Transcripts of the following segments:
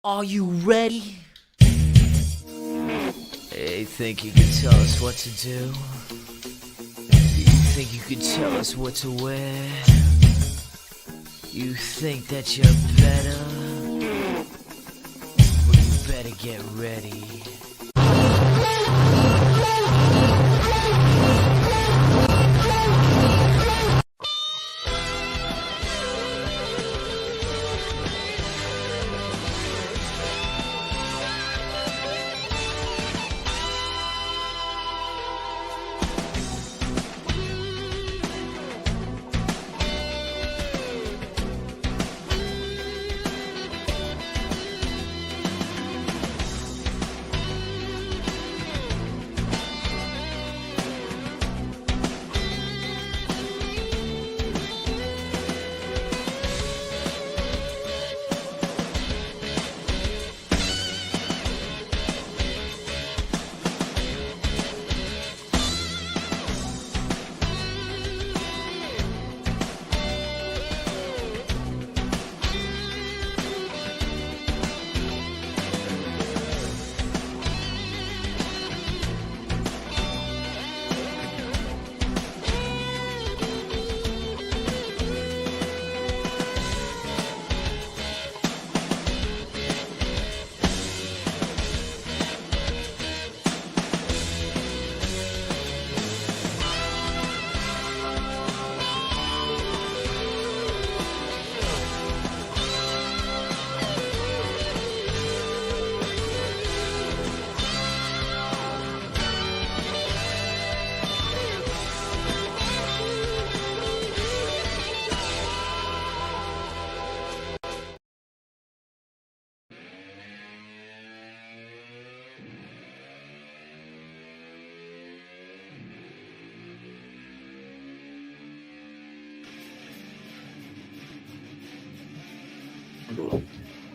Are you ready? Hey, think you can tell us what to do? You think you can tell us what to wear? You think that you're better? Well, you better get ready.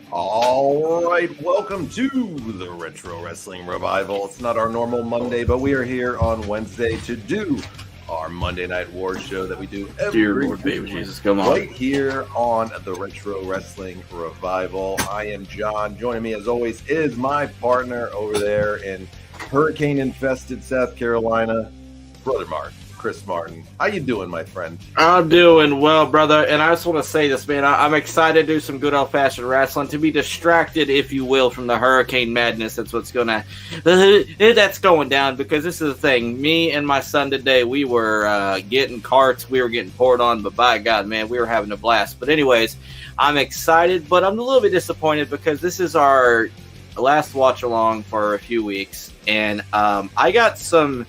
All right, welcome to the Retro Wrestling Revival. It's not our normal Monday, but we are here on Wednesday to do our Monday Night War show that we do every Lord, baby Jesus, come on. right here on the Retro Wrestling Revival. I am John. Joining me, as always, is my partner over there in hurricane-infested South Carolina, Brother Mark. Chris Martin. How you doing, my friend? I'm doing well, brother, and I just want to say this, man. I'm excited to do some good old-fashioned wrestling, to be distracted, if you will, from the hurricane madness. That's what's that's going down, because this is the thing. Me and my son today, we were getting carts, we were getting poured on, but by God, man, we were having a blast. But anyways, I'm excited, but I'm a little bit disappointed because this is our last watch-along for a few weeks, and I got some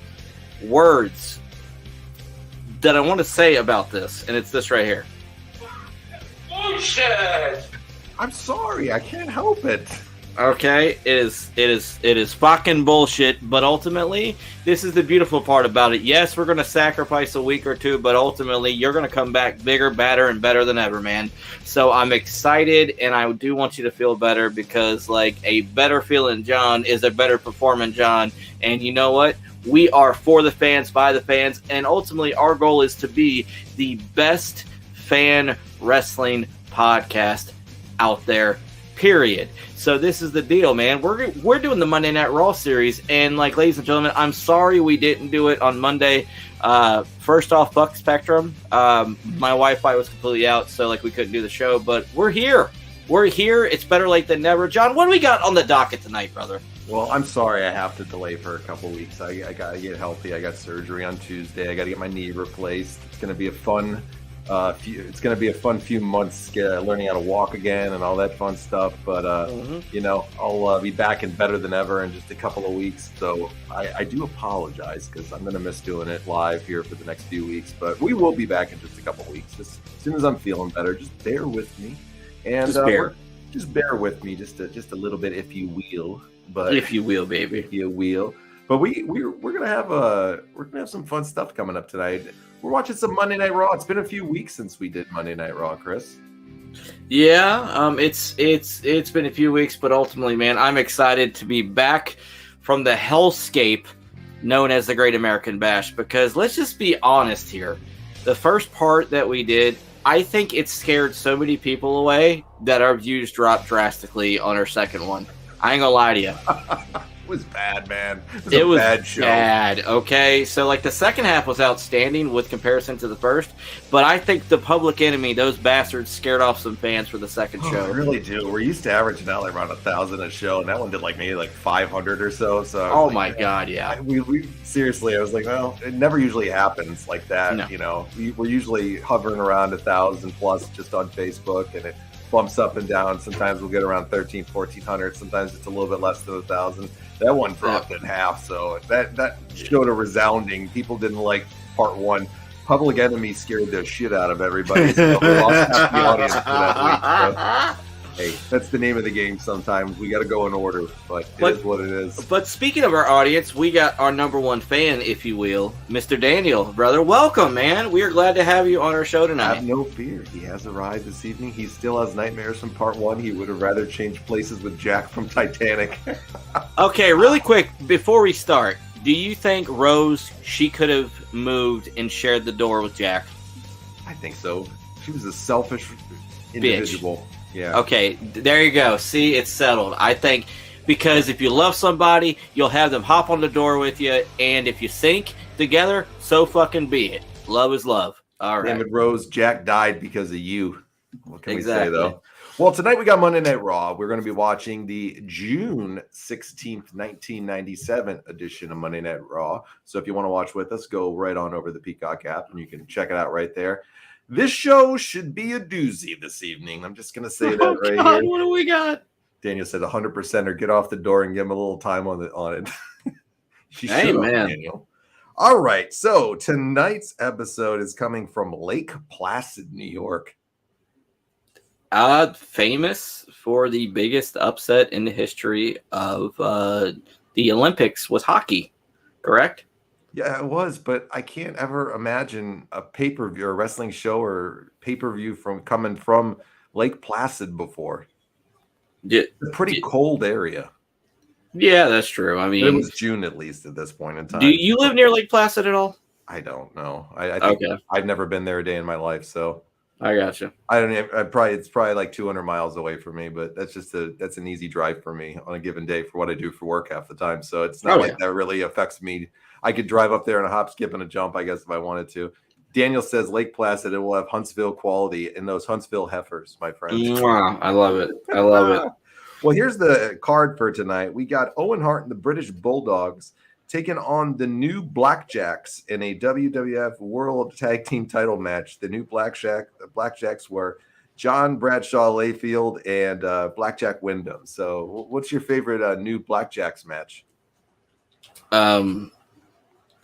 words that I want to say about this, and it's this right here. Bullshit! I'm sorry, I can't help it. Okay, it is fucking bullshit, but ultimately, this is the beautiful part about it. Yes, we're going to sacrifice a week or two, but ultimately, you're going to come back bigger, badder, and better than ever, man. So I'm excited, and I do want you to feel better, because, like, a better feeling John is a better performing John, and you know what? We are for the fans, by the fans, and ultimately our goal is to be the best fan wrestling podcast out there, period. So this is the deal, man. We're doing the Monday Night Raw series, and like, ladies and gentlemen, I'm sorry we didn't do it on Monday. First off, fuck Spectrum. My Wi-Fi was completely out, so like we couldn't do the show, but we're here. We're here. It's better late than never. John, what do we got on the docket tonight, brother? Well, I'm sorry I have to delay for a couple weeks. I got to get healthy. I got surgery on Tuesday. I got to get my knee replaced. It's going to be a fun few months learning how to walk again and all that fun stuff. But, you know, I'll be back and better than ever in just a couple of weeks. So I do apologize, because I'm going to miss doing it live here for the next few weeks. But we will be back in just a couple of weeks. Just as soon as I'm feeling better, just bear with me. And just bear with me just a little bit, if you will. But if you will, baby, if you will. But we're gonna have some fun stuff coming up tonight. We're watching some Monday Night Raw. It's been a few weeks since we did Monday Night Raw, Chris. Yeah, it's been a few weeks, but ultimately, man, I'm excited to be back from the hellscape known as the Great American Bash, because let's just be honest here. The first part that we did, I think it scared so many people away that our views dropped drastically on our second one. I ain't gonna lie to you. It was bad, man. It was a bad show. bad. Okay, so like the second half was outstanding with comparison to the first, but I think the Public Enemy, those bastards, scared off some fans for the second show. I really do. We're used to averaging out like around 1,000 a show, and that one did like maybe like 500 or so. So oh my god, yeah. We seriously, I was like, well, it never usually happens like that. No. You know, we're usually hovering around 1,000 plus just on Facebook, and it bumps up and down. Sometimes we'll get around 1,300, 1,400. Sometimes it's a little bit less than 1,000. That one dropped in half, so that showed a resounding. People didn't like part one. Public Enemy scared the shit out of everybody. So we lost half the audience for that week. So, hey, that's the name of the game sometimes. We got to go in order, but it is what it is. But speaking of our audience, we got our number one fan, if you will, Mr. Daniel. Brother, welcome, man. We are glad to have you on our show tonight. Have no fear. He has arrived this evening. He still has nightmares from part one. He would have rather changed places with Jack from Titanic. Okay, really quick, before we start, do you think Rose, she could have moved and shared the door with Jack? I think so. She was a selfish individual. Bitch. Yeah. Okay, there you go. See, it's settled. I think because if you love somebody, you'll have them hop on the door with you, and if you sync together, so fucking be it. Love is love. All right. Damn it, Rose. Jack died because of you. What can we say, Exactly. though? Well, tonight we got Monday Night Raw. We're going to be watching the June 16th, 1997 edition of Monday Night Raw. So if you want to watch with us, go right on over the Peacock app, and you can check it out right there. This show should be a doozy this evening. I'm just going to say that right here. What do we got? Daniel said 100% or get off the door and give him a little time on it. Hey, man. Daniel. All right. So tonight's episode is coming from Lake Placid, New York. Famous for the biggest upset in the history of the Olympics was hockey, correct? Yeah, it was, but I can't ever imagine a pay-per-view or a wrestling show or pay-per-view coming from Lake Placid before. Yeah, It's a pretty cold area. yeah, that's true. I mean, It was June at least at this point in time. do you live near Lake Placid at all? I don't know. I think Okay. I've never been there a day in my life, so I gotcha. I don't. It's probably like 200 miles away from me, but that's an easy drive for me on a given day for what I do for work half the time. So it's not like that really affects me. I could drive up there in a hop, skip, and a jump, I guess, if I wanted to. Daniel says Lake Placid, it will have Huntsville quality in those Huntsville heifers, my friend. Mwah, I love it. I love it. Well, here's the card for tonight. We got Owen Hart and the British Bulldogs taking on the new Blackjacks in a WWF World Tag Team title match. The new Blackjacks were John Bradshaw Layfield and Blackjack Windham. So what's your favorite new Blackjacks match?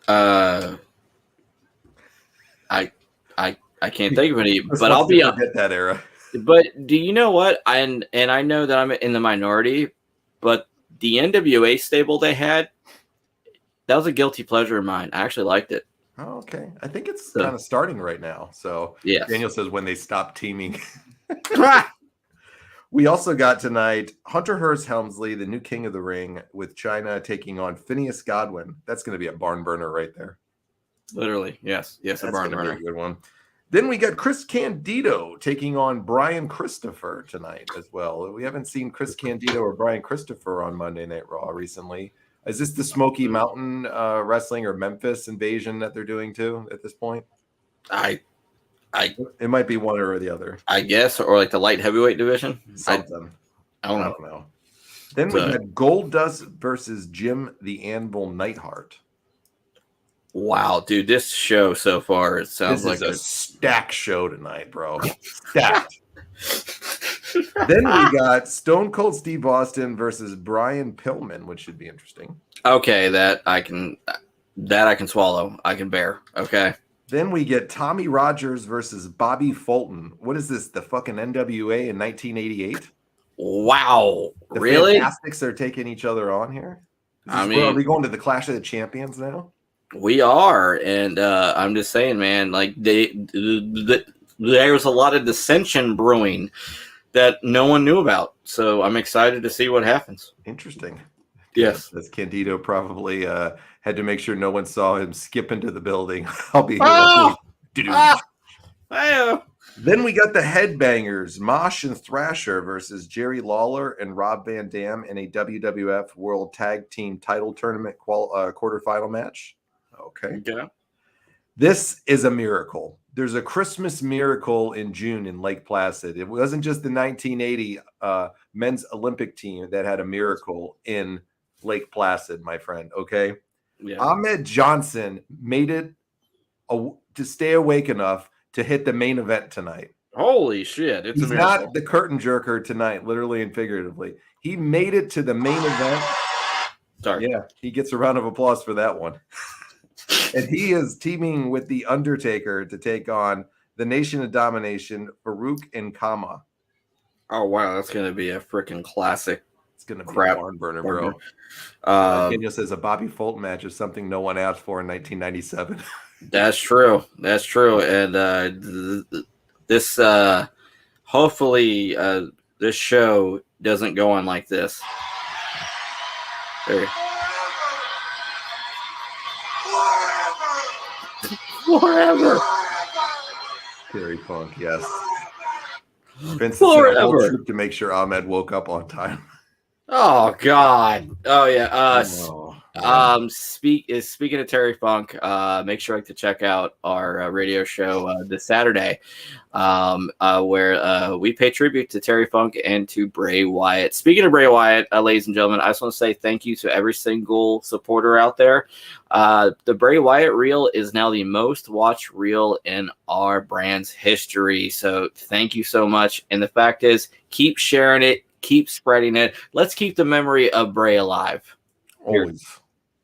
I can't think of any, Just but I'll wants be to forget that era. But do you know what? And I know that I'm in the minority, but the NWA stable they had, that was a guilty pleasure of mine. I actually liked it. Oh, okay. I think it's kind of starting right now. So yes. Daniel says when they stop teaming. We also got tonight Hunter Hearst Helmsley, the new king of the ring, with Chyna taking on Phineas Godwinn. That's going to be a barn burner right there. Literally, yes, a barn That's burner. a good one. Then we got Chris Candido taking on Brian Christopher tonight as well. We haven't seen Chris Candido or Brian Christopher on Monday Night Raw recently. Is this the Smoky Mountain wrestling or Memphis invasion that they're doing too at this point? It might be one or the other. I guess, or like the light heavyweight division. Something. I don't know. Then we had Goldust versus Jim the Anvil Neidhart. Wow, dude, this show so far, it sounds like a stacked show tonight, bro. Stacked. Then we got Stone Cold Steve Austin versus Brian Pillman, which should be interesting. Okay, that I can swallow. I can bear. Okay. Then we get Tommy Rogers versus Bobby Fulton. What is this? The fucking NWA in 1988? Wow. The really? Fantastics are taking each other on here? Are we going to the Clash of the Champions now? We are, and I'm just saying, man, like there was a lot of dissension brewing that no one knew about. So I'm excited to see what happens. Interesting. Yes. As Candido probably had to make sure no one saw him skip into the building. I'll be here. Then we got the Headbangers, Mosh and Thrasher versus Jerry Lawler and Rob Van Dam in a WWF World Tag Team Title Tournament quarterfinal match. Okay. Yeah. This is a miracle. There's a Christmas miracle in June in Lake Placid. It wasn't just the 1980 men's Olympic team that had a miracle in Lake Placid, my friend. Okay. Yeah. Ahmed Johnson made it to stay awake enough to hit the main event tonight. Holy shit. It's He's a miracle. not the curtain jerker tonight, literally and figuratively. He made it to the main event. Sorry. Yeah, he gets a round of applause for that one. And he is teaming with the Undertaker to take on the Nation of Domination, Faarooq and Kama. Oh, wow. That's going to be a freaking classic. It's going to be Crap. a barn burner, bro. Daniel says a Bobby Fulton match is something no one asked for in 1997. That's true. That's true. And this, hopefully, this show doesn't go on like this. There. Forever. Terry Funk, yes. Vince sent a whole troop to make sure Ahmed woke up on time. Oh God. Oh yeah. Speaking of Terry Funk, make sure to check out our radio show this Saturday, where we pay tribute to Terry Funk and to Bray Wyatt. Speaking of Bray Wyatt, ladies and gentlemen, I just want to say thank you to every single supporter out there. The Bray Wyatt reel is now the most watched reel in our brand's history. So thank you so much. And the fact is, keep sharing it. Keep spreading it. Let's keep the memory of Bray alive. Always.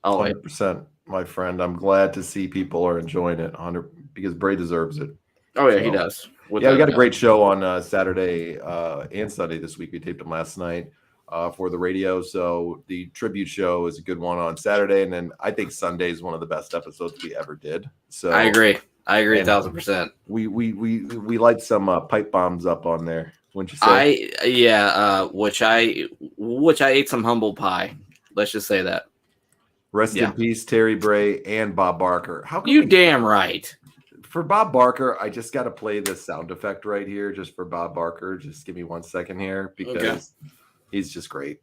100%, my friend. I'm glad to see people are enjoying it 100 because Bray deserves it. Oh, yeah, he does. We got a great show on Saturday and Sunday this week. We taped them last night for the radio. So the tribute show is a good one on Saturday. And then I think Sunday is one of the best episodes we ever did. So I agree 1,000%. We light some pipe bombs up on there. Wouldn't you say? Which I ate some humble pie. Let's just say that. Rest in peace, Terry Bray and Bob Barker. How you damn right. For Bob Barker, I just got to play this sound effect right here, just for Bob Barker. Just give me 1 second here because he's just great.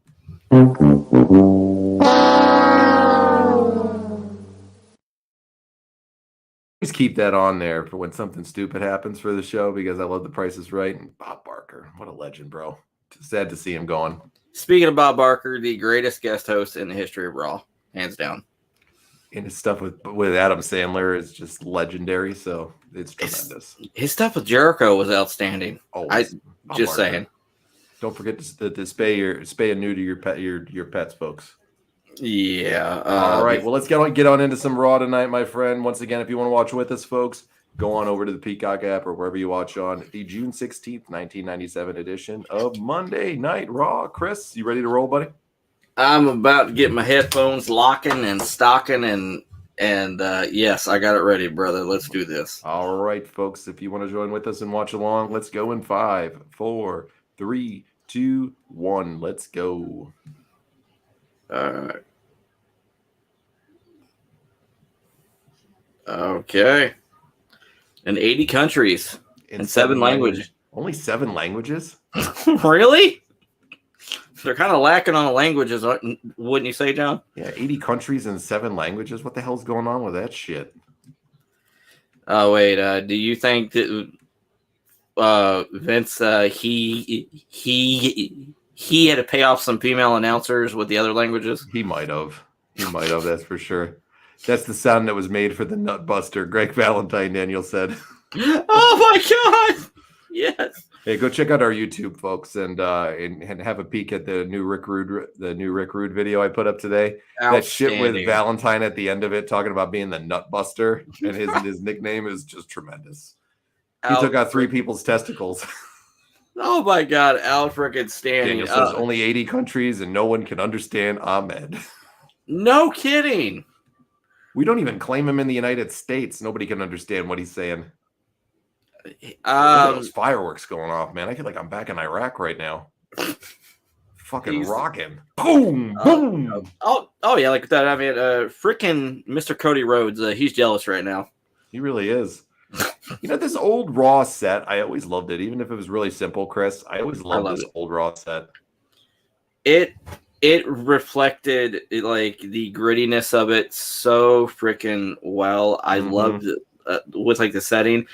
Please keep that on there for when something stupid happens for the show because I love The Price is Right. And Bob Barker, what a legend, bro. Sad to see him going. Speaking of Bob Barker, the greatest guest host in the history of Raw, hands down. And his stuff with Adam Sandler is just legendary, so it's tremendous. His stuff with Jericho was outstanding. Just saying. Don't forget to spay and neuter your pets, folks. Yeah. All right. Well, let's get on into some Raw tonight, my friend. Once again, if you want to watch with us, folks, go on over to the Peacock app or wherever you watch on the June 16th, 1997 edition of Monday Night Raw. Chris, you ready to roll, buddy? I'm about to get my headphones locking and stocking and yes, I got it ready, brother. Let's do this. All right, folks. If you want to join with us and watch along, let's go in 5, 4, 3, 2, 1. Let's go. All right. Okay. In 80 countries and 7 languages. Only 7 languages? Really? They're kind of lacking on the languages, wouldn't you say, John? Yeah, 80 countries and 7 languages. What the hell's going on with that shit? Oh, wait. Do you think that Vince, he had to pay off some female announcers with the other languages? He might have. That's for sure. That's the sound that was made for the Nutbuster. Greg Valentine, Daniel said. Oh my God! Yes. Hey, go check out our YouTube, folks, and have a peek at the new Rick Rude video I put up today. That shit with Valentine at the end of it, talking about being the Nutbuster, and his nickname is just tremendous. He took out 3 people's testicles. Oh my God, Al freaking standing. Daniel says only 80 countries and no one can understand Ahmed. No kidding. We don't even claim him in the United States. Nobody can understand what he's saying. Look at those fireworks going off, man. I feel like I'm back in Iraq right now. Fucking rocking. Boom, boom. Oh yeah, like that. I mean, freaking Mr. Cody Rhodes. He's jealous right now. He really is. You know, this old Raw set, I always loved it, even if it was really simple, Chris. I always loved love this it. old Raw set. It reflected like the grittiness of it so freaking well. I loved it with like the setting,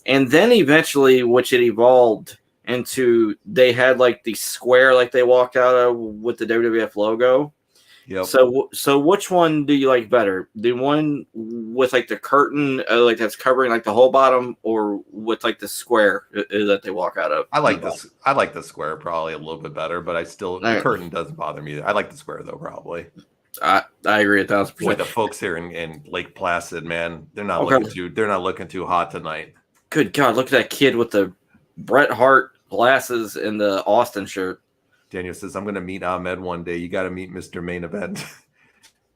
and then eventually, which it evolved into, they had like the square like they walked out of with the WWF logo. Yep. So which one do you like better? The one with like the curtain, like that's covering like the whole bottom, or with like the square that they walk out of? I like this. I like the square probably a little bit better, but the curtain doesn't bother me. I like the square though, probably. I agree 1,000%. Boy, the folks here in Lake Placid, man, they're not looking too hot tonight. Good God, look at that kid with the Bret Hart glasses and the Austin shirt. Daniel says, I'm going to meet Ahmed one day. You got to meet Mr. Main Event.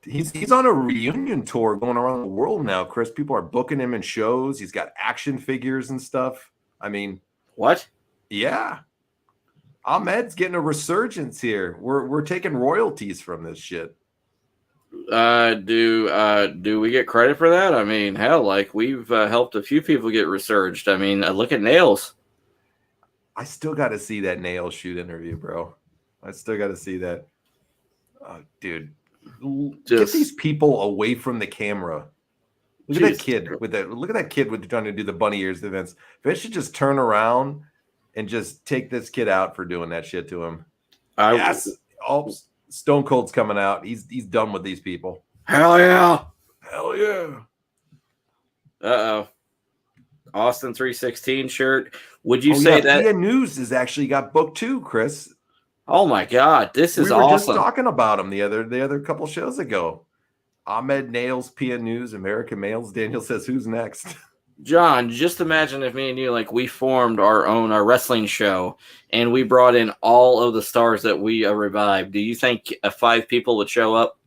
he's on a reunion tour going around the world now, Chris. People are booking him in shows. He's got action figures and stuff. I mean, what? Yeah. Ahmed's getting a resurgence here. We're taking royalties from this shit. Do we get credit for that? I mean, hell, like we've helped a few people get resurged. I mean, look at Nails. I still got to see that Nails shoot interview, bro. I still got to see that. Dude, get these people away from the camera. Look at that kid with that. Look at that kid with trying to do the bunny ears events. Vince should just turn around and just take this kid out for doing that shit to him. Yes. Oh, Stone Cold's coming out. He's done with these people. Hell yeah. Hell yeah. Uh-oh. Austin 316 shirt. Would you say that PN News has actually got booked too, Chris? Oh my God, this is awesome. We were just talking about him the other couple shows ago. Ahmed Nails, PN News, American Males. Daniel says, who's next? John, just imagine if me and you, like, we formed our wrestling show and we brought in all of the stars that we revived. Do you think 5 people would show up?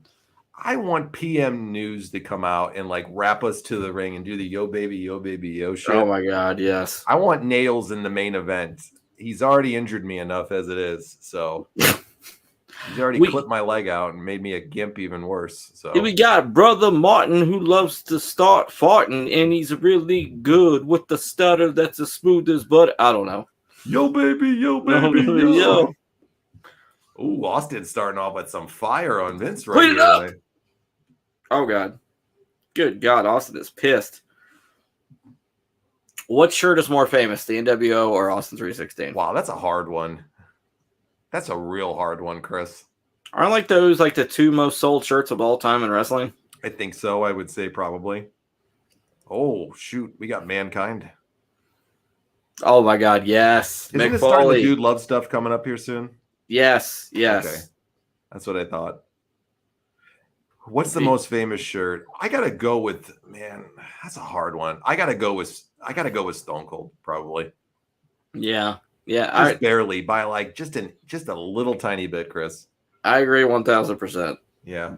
I want PM News to come out and like wrap us to the ring and do the yo baby, yo shit. Oh my God, yes. I want Nails in the main event. He's already injured me enough as it is, so he's already clipped my leg out and made me a gimp even worse. So we got Brother Martin who loves to start farting, and he's really good with the stutter that's as smooth as butter. I don't know. Yo baby, yo. Ooh, Austin starting off with some fire on Vince right here. Like. Oh God. Good God, Austin is pissed. What shirt is more famous, the NWO or Austin 316? Wow, that's a hard one. That's a real hard one, Chris. Aren't like those like the 2 most sold shirts of all time in wrestling? I think so. I would say probably. Oh, shoot. We got Mankind. Oh, my God. Yes. Isn't it starting the Dude Love stuff coming up here soon? Yes. Okay. That's what I thought. What's the most famous shirt? I got to go with, man, that's a hard one. I got to go with Stone Cold, probably. Yeah. Just barely, by like just a little tiny bit, Chris. I agree 1,000%. Yeah.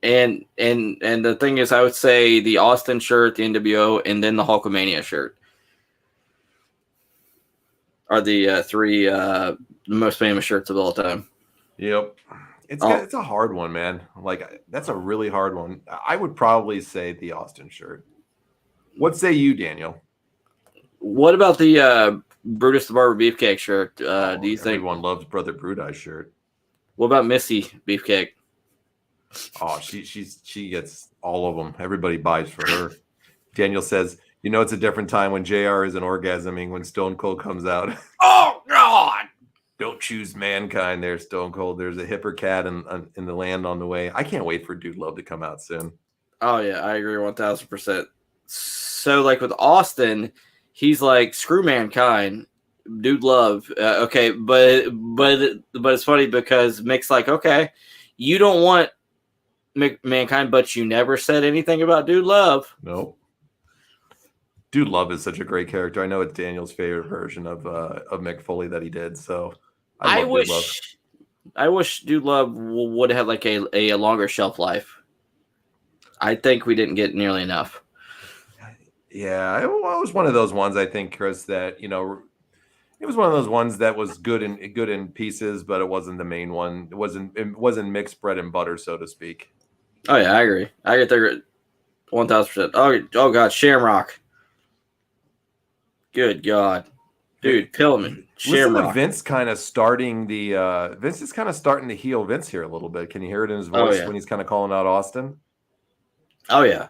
And the thing is, I would say the Austin shirt, the NWO, and then the Hulkamania shirt are the 3 most famous shirts of all time. Yep. It's a hard one, man. Like, that's a really hard one. I would probably say the Austin shirt. What say you, Daniel? What about the Brutus the Barber Beefcake shirt? Do you think everyone loves Brother Bruti's shirt? What about Missy Beefcake? Oh, she gets all of them. Everybody buys for her. Daniel says, it's a different time when JR isn't orgasming when Stone Cold comes out. Oh God! Don't choose Mankind there, Stone Cold. There's a hipper cat in the land on the way. I can't wait for Dude Love to come out soon. Oh yeah, I agree 1,000%. So like with Austin, he's like, screw Mankind, Dude Love. Okay, but it's funny because Mick's like, okay, you don't want Mankind, but you never said anything about Dude Love. Nope. Dude Love is such a great character. I know it's Daniel's favorite version of Mick Foley that he did. So I wish Dude Love would have like a longer shelf life. I think we didn't get nearly enough. Yeah, it was one of those ones, I think, Chris, that, it was one of those ones that was good in pieces, but it wasn't the main one. It wasn't mixed bread and butter, so to speak. Oh yeah, I agree. 1000%. Oh God, Shamrock. Good God, dude, Pillman, Listen to Shamrock. Vince kind of starting the. Vince is kind of starting to heel Vince here a little bit. Can you hear it in his voice when he's kind of calling out Austin? Oh yeah.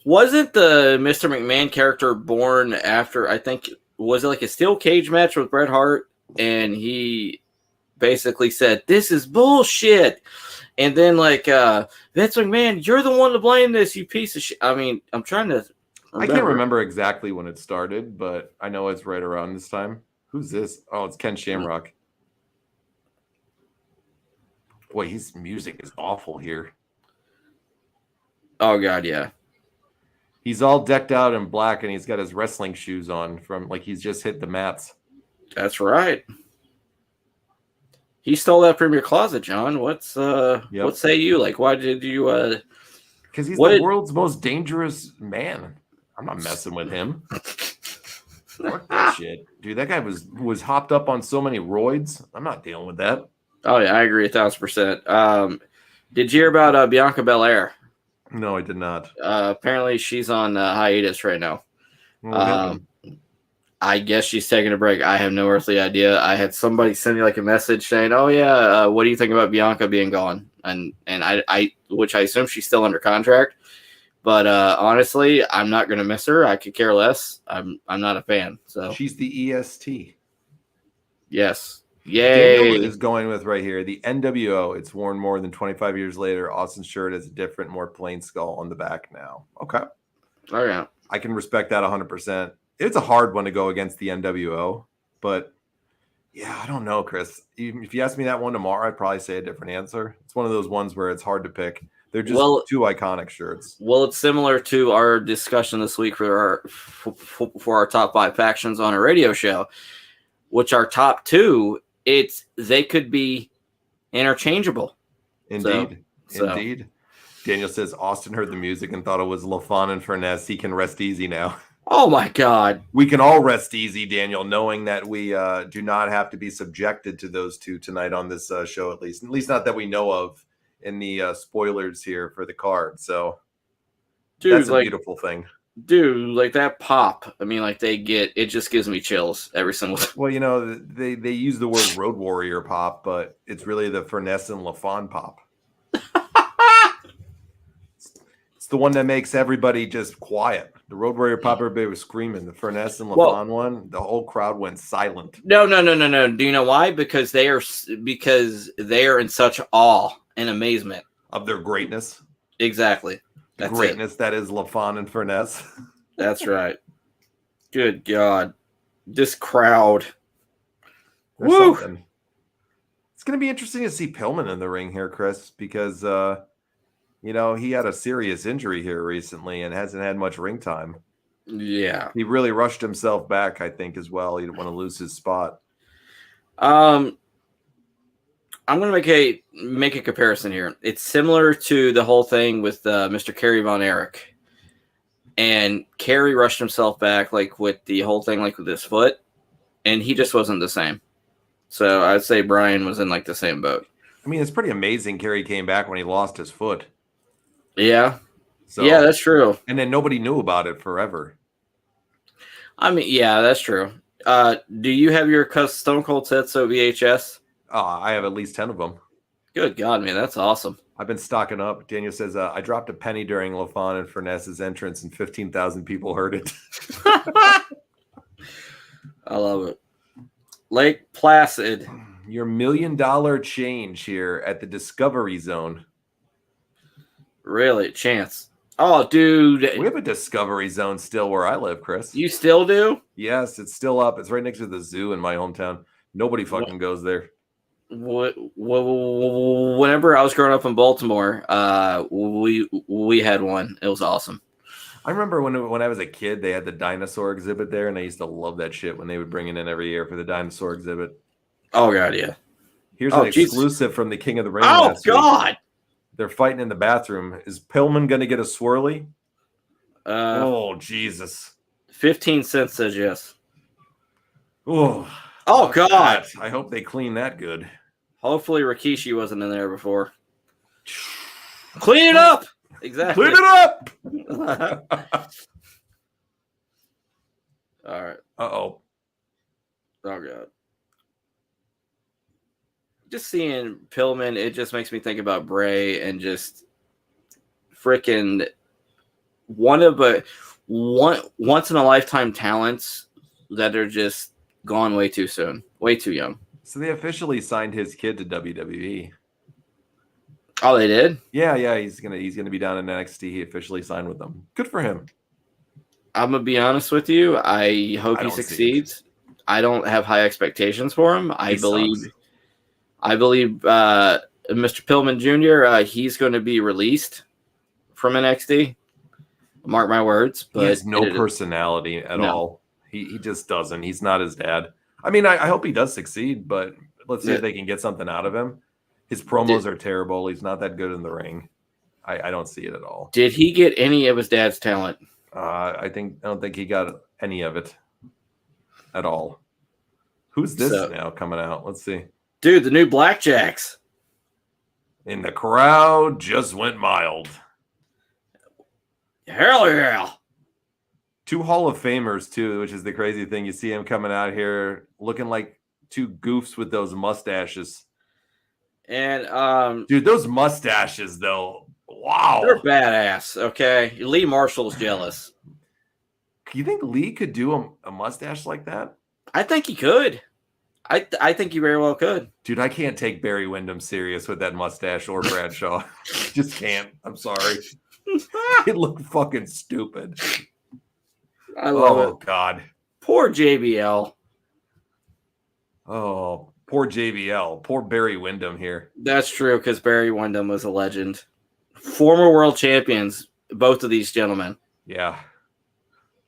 Wasn't the Mr. McMahon character born after? I think was it like a steel cage match with Bret Hart, and he basically said, "This is bullshit." And then, like, Vince McMahon, you're the one to blame this, you piece of shit. I mean, I'm trying to remember. I can't remember exactly when it started, but I know it's right around this time. Who's this? Oh, it's Ken Shamrock. Boy, his music is awful here. Oh, God, yeah. He's all decked out in black, and he's got his wrestling shoes on from, like, he's just hit the mats. That's right. He stole that from your closet, John. What say you? Like, why did you? Because he's the world's most dangerous man. I'm not messing with him. Fuck that shit, dude. That guy was hopped up on so many roids. I'm not dealing with that. Oh yeah, I agree 1000%. Did you hear about Bianca Belair? No, I did not. Apparently, she's on hiatus right now. I guess she's taking a break. I have no earthly idea. I had somebody send me like a message saying, "Oh yeah, what do you think about Bianca being gone?" And I which I assume she's still under contract. But honestly, I'm not going to miss her. I could care less. I'm not a fan. So she's the EST. Yes. Yay. Daniel is going with right here. The NWO. It's worn more than 25 years later. Austin's shirt has a different, more plain skull on the back now. Okay. All right. I can respect that 100%. It's a hard one to go against the NWO, but yeah, I don't know, Chris. If you ask me that one tomorrow, I'd probably say a different answer. It's one of those ones where it's hard to pick. They're just two iconic shirts. Well, it's similar to our discussion this week for our top 5 factions on a radio show, which our top 2, they could be interchangeable. Indeed. Indeed. Daniel says Austin heard the music and thought it was LaFon and Furness. He can rest easy now. Oh my God. We can all rest easy, Daniel, knowing that we do not have to be subjected to those two tonight on this show, at least not that we know of in the spoilers here for the card. So that's a beautiful thing. Dude, like that pop. I mean, like it just gives me chills every single time. Well, you know, they use the word Road Warrior pop, but it's really the Furness and LaFon pop. It's the one that makes everybody just quiet. The Road Warrior pop, everybody was screaming. The Furness and LaFon one, the whole crowd went silent. No. Do you know why? Because they are in such awe and amazement of their greatness. Exactly. The greatness that is LaFon and Furness. That's right. Good God. This crowd. Woo! Something. It's going to be interesting to see Pillman in the ring here, Chris, because you know, he had a serious injury here recently and hasn't had much ring time. Yeah. He really rushed himself back, I think, as well. He didn't want to lose his spot. I'm going to make a comparison here. It's similar to the whole thing with Mr. Kerry Von Erich. And Kerry rushed himself back, like, with the whole thing, like, with his foot. And he just wasn't the same. So I'd say Brian was in, like, the same boat. I mean, it's pretty amazing Kerry came back when he lost his foot. Yeah. So, yeah, that's true. And then nobody knew about it forever. I mean, yeah, that's true. Do you have your Stone Cold Tetsuo VHS? I have at least 10 of them. Good God, man, that's awesome. I've been stocking up. Daniel says, I dropped a penny during LaFon and Furness's entrance and 15,000 people heard it. I love it. Lake Placid. Your $1 million change here at the Discovery Zone. Really? Chance. Oh, dude. We have a Discovery Zone still where I live, Chris. You still do? Yes, it's still up. It's right next to the zoo in my hometown. Nobody fucking goes there. Whenever I was growing up in Baltimore, we had one. It was awesome. I remember when I was a kid, they had the dinosaur exhibit there, and I used to love that shit when they would bring it in every year for the dinosaur exhibit. Oh, God, yeah. Here's an exclusive from the King of the Ring. Oh, God. Week. They're fighting in the bathroom. Is Pillman going to get a swirly? Oh, Jesus. 15 cents says yes. Oh, God. I hope they clean that good. Hopefully Rikishi wasn't in there before. Clean it up. Exactly. Clean it up. All right. Uh-oh. Oh god. Just seeing Pillman, it just makes me think about Bray and just freaking once in a lifetime talents that are just gone way too soon, way too young. So they officially signed his kid to WWE. Oh, they did? Yeah, he's gonna be down in NXT. He officially signed with them. Good for him. I'm gonna be honest with you. I hope he succeeds. I don't have high expectations for him. I believe Mr. Pillman Jr. He's going to be released from NXT. Mark my words. But he has no personality at all. He just doesn't. He's not his dad. I mean, I hope he does succeed, but let's see if they can get something out of him. His promos are terrible. He's not that good in the ring. I don't see it at all. Did he get any of his dad's talent? I don't think he got any of it at all. Who's this now coming out? Let's see. Dude, the new Blackjacks. And the crowd just went mild. Hell yeah. 2 Hall of Famers, too, which is the crazy thing. You see him coming out here looking like 2 goofs with those mustaches. And, dude, those mustaches, though. Wow. They're badass, okay? Lee Marshall's jealous. You think Lee could do a mustache like that? I think he could. I think he very well could. Dude, I can't take Barry Windham serious with that mustache or Bradshaw. Just can't. I'm sorry. It looked fucking stupid. I love it. Oh, God. Poor JBL. Oh, poor JBL. Poor Barry Windham here. That's true, because Barry Windham was a legend. Former world champions, both of these gentlemen. Yeah.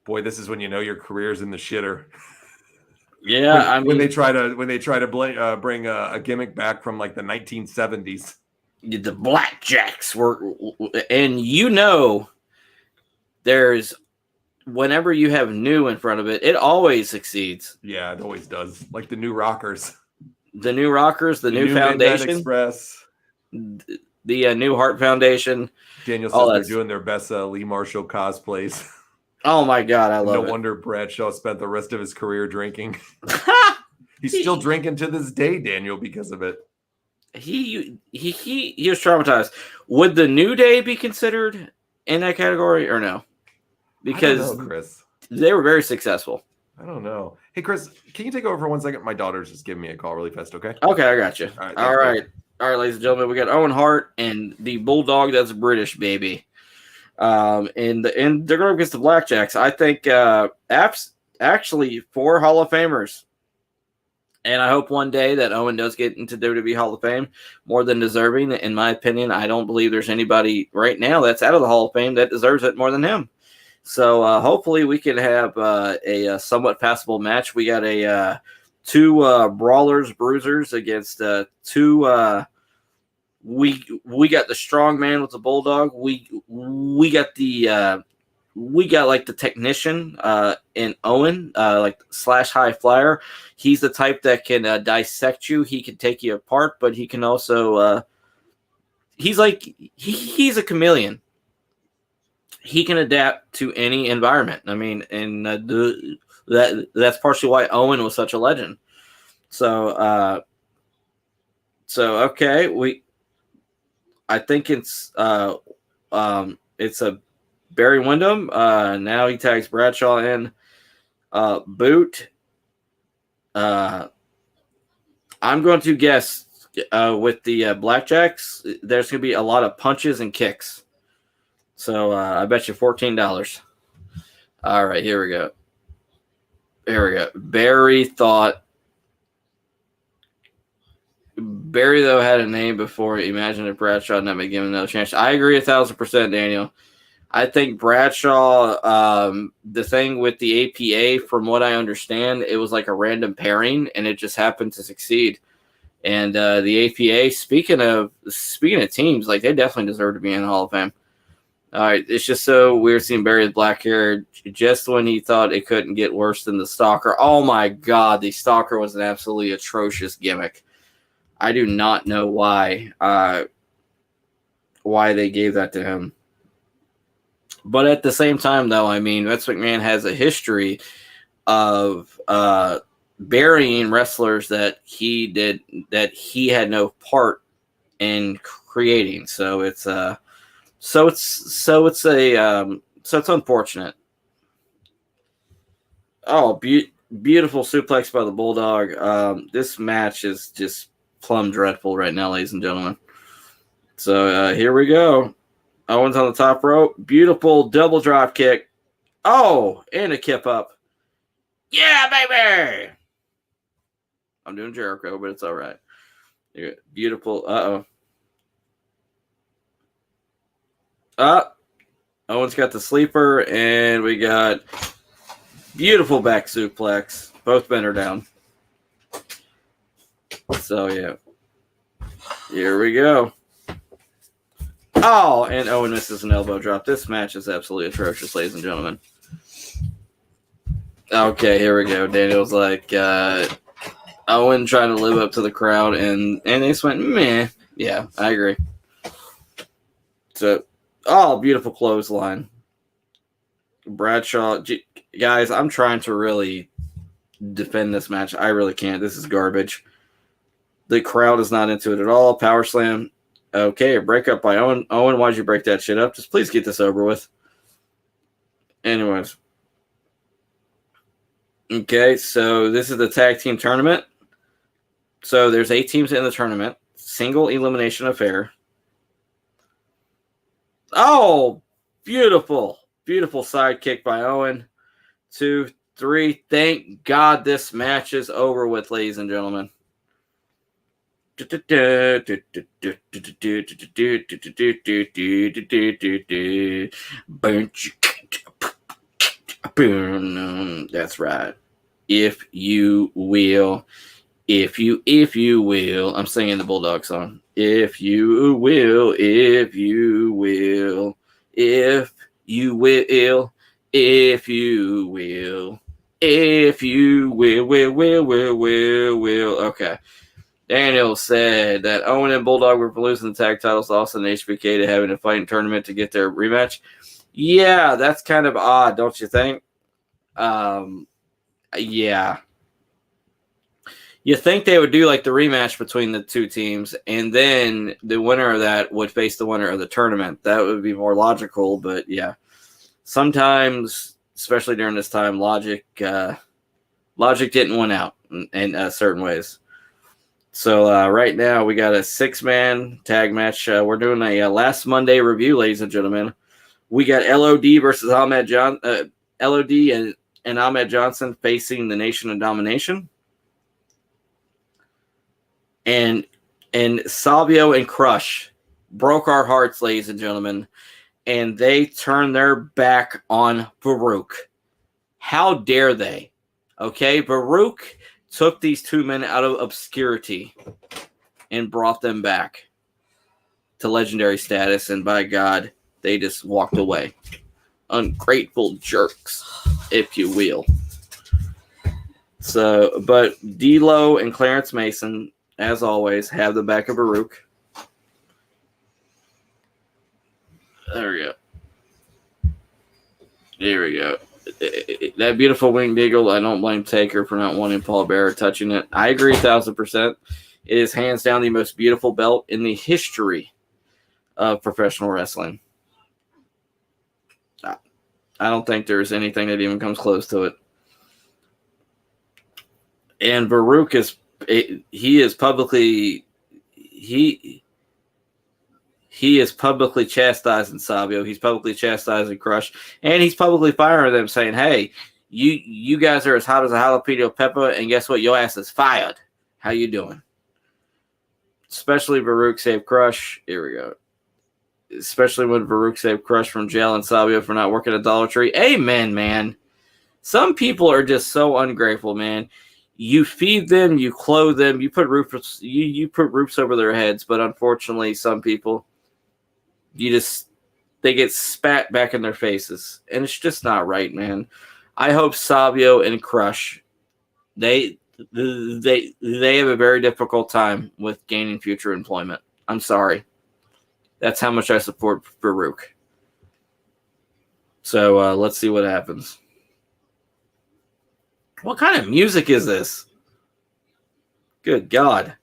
Boy, this is when you know your career's in the shitter. Yeah, when they try to bring a gimmick back from like the 1970s. The Blackjacks were, and you know, there's whenever you have new in front of it, it always succeeds. Yeah, it always does. Like the new Rockers, the new Foundation, Express, the new Hart Foundation. Daniel says they're doing their best Lee Marshall cosplays. Oh my God, I love it. No wonder Bradshaw spent the rest of his career drinking. He's still drinking to this day, Daniel, because of it. He was traumatized. Would the New Day be considered in that category or no? Because I don't know, Chris, they were very successful. I don't know. Hey, Chris, can you take over for 1 second? My daughter's just giving me a call really fast, okay? Okay, I got you. All right, ladies and gentlemen, we got Owen Hart and the Bulldog that's British, baby. And they're going against the Blackjacks. I think actually 4 Hall of Famers. And I hope one day that Owen does get into WWE Hall of Fame, more than deserving. In my opinion, I don't believe there's anybody right now that's out of the Hall of Fame that deserves it more than him. So hopefully we can have a somewhat passable match. We got a 2 brawlers, bruisers against 2. We got the strong man with the Bulldog. We got like the technician in Owen, like / high flyer. He's the type that can dissect you. He can take you apart, but he can also he's a chameleon. He can adapt to any environment. I mean, and that's partially why Owen was such a legend. So okay, I think it's a Barry Windham. Now he tags Bradshaw in. Boot. I'm going to guess with the Blackjacks, there's going to be a lot of punches and kicks. So I bet you $14. All right, here we go. Barry, though, had a name before. Imagine if Bradshaw not been given another chance. I agree 1,000%, Daniel. I think Bradshaw, the thing with the APA, from what I understand, it was like a random pairing, and it just happened to succeed. And the APA, speaking of teams, like they definitely deserve to be in the Hall of Fame. All right, it's just so weird seeing Barry with black hair just when he thought it couldn't get worse than the Stalker. Oh my God, the Stalker was an absolutely atrocious gimmick. I do not know why they gave that to him. But at the same time, though, I mean, Vince McMahon has a history of burying wrestlers that he had no part in creating. So it's unfortunate. Oh, beautiful suplex by the Bulldog. This match is just plumb dreadful right now, ladies and gentlemen. So here we go. Owen's on the top rope. Beautiful double drop kick. Oh, and a kip up. Yeah, baby. I'm doing Jericho, but it's all right. Beautiful. Owen's got the sleeper, and we got beautiful back suplex. Both men are down. So, yeah. Here we go. Oh, and Owen misses an elbow drop. This match is absolutely atrocious, ladies and gentlemen. Okay, here we go. Daniel's like, Owen trying to live up to the crowd, and they just went, meh. Yeah, I agree. So, beautiful clothesline. Bradshaw. Guys, I'm trying to really defend this match. I really can't. This is garbage. The crowd is not into it at all. Power slam. Okay, a breakup by Owen. Owen, why'd you break that shit up? Just please get this over with. Anyways. Okay, so this is the tag team tournament. So there's 8 teams in the tournament. Single elimination affair. Oh, beautiful. Beautiful side kick by Owen. 2, 3. Thank God this match is over with, ladies and gentlemen. That's right. If you will. If you will. I'm singing the Bulldog song. If you will. If you will. If you will. If you will. If you will. Okay. Daniel said that Owen and Bulldog were losing the tag titles, lost in HBK to having a fighting tournament to get their rematch. Yeah, that's kind of odd, don't you think? Yeah. You think they would do like the rematch between the two teams, and then the winner of that would face the winner of the tournament. That would be more logical, but yeah. Sometimes, especially during this time, logic didn't win out in certain ways. So right now we got a 6-man tag match. We're doing a last Monday review, ladies and gentlemen. We got LOD versus LOD and Ahmed Johnson facing the Nation of Domination. And Savio and Crush broke our hearts, ladies and gentlemen, and they turned their back on Faarooq. How dare they? Okay, Faarooq took these 2 men out of obscurity and brought them back to legendary status, and by God, they just walked away. Ungrateful jerks, if you will. So, but D'Lo and Clarence Mason, as always, have the back of Faarooq. There we go. There we go. That beautiful winged eagle, I don't blame Taker for not wanting Paul Bearer touching it. I agree 1,000%. It is hands down the most beautiful belt in the history of professional wrestling. I don't think there's anything that even comes close to it. And Faarooq is publicly chastising Savio. He's publicly chastising Crush, and he's publicly firing them, saying, "Hey, you guys are as hot as a jalapeno pepper, and guess what? Your ass is fired. How you doing?" Especially Faarooq saved Crush. Here we go. Especially when Faarooq saved Crush from jail and Savio for not working at Dollar Tree. Amen, man. Some people are just so ungrateful, man. You feed them, you clothe them, you put roofs over their heads, but unfortunately, some people, they get spat back in their faces, and it's just not right, man. I hope Savio and Crush, they have a very difficult time with gaining future employment. I'm sorry. That's how much I support Faarooq. So let's see what happens. What kind of music is this? Good God.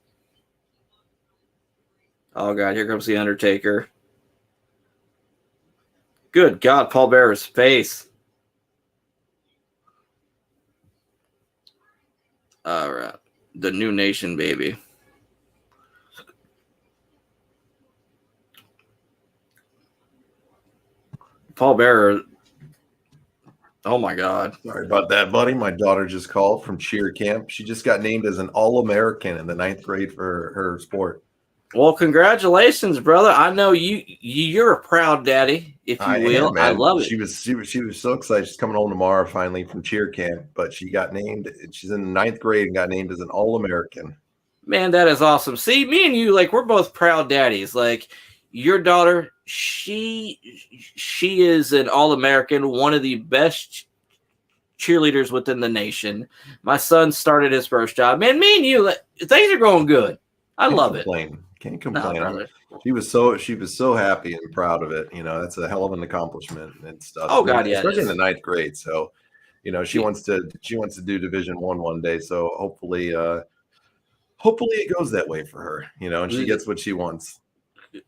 Oh, God, here comes the Undertaker. Good God, Paul Bearer's face. All right. The new nation, baby. Paul Bearer. Oh, my God. Sorry about that, buddy. My daughter just called from cheer camp. She just got named as an All-American in the 9th grade for her sport. Well, congratulations, brother. I know you're a proud daddy, if you will. Man. I love it. She was so excited. She's coming home tomorrow finally from cheer camp, but she got named. She's in the 9th grade and got named as an All-American. Man, that is awesome. See, me and you, like, we're both proud daddies. Like, your daughter, she is an All-American, one of the best cheerleaders within the nation. My son started his first job. Man, me and you, things are going good. I love it. Can't complain. No, she was so happy and proud of it. You know, that's a hell of an accomplishment and stuff. Oh God, yeah, especially in the 9th grade. So, you know, she wants to do Division I one day. So hopefully it goes that way for her. You know, and she gets what she wants.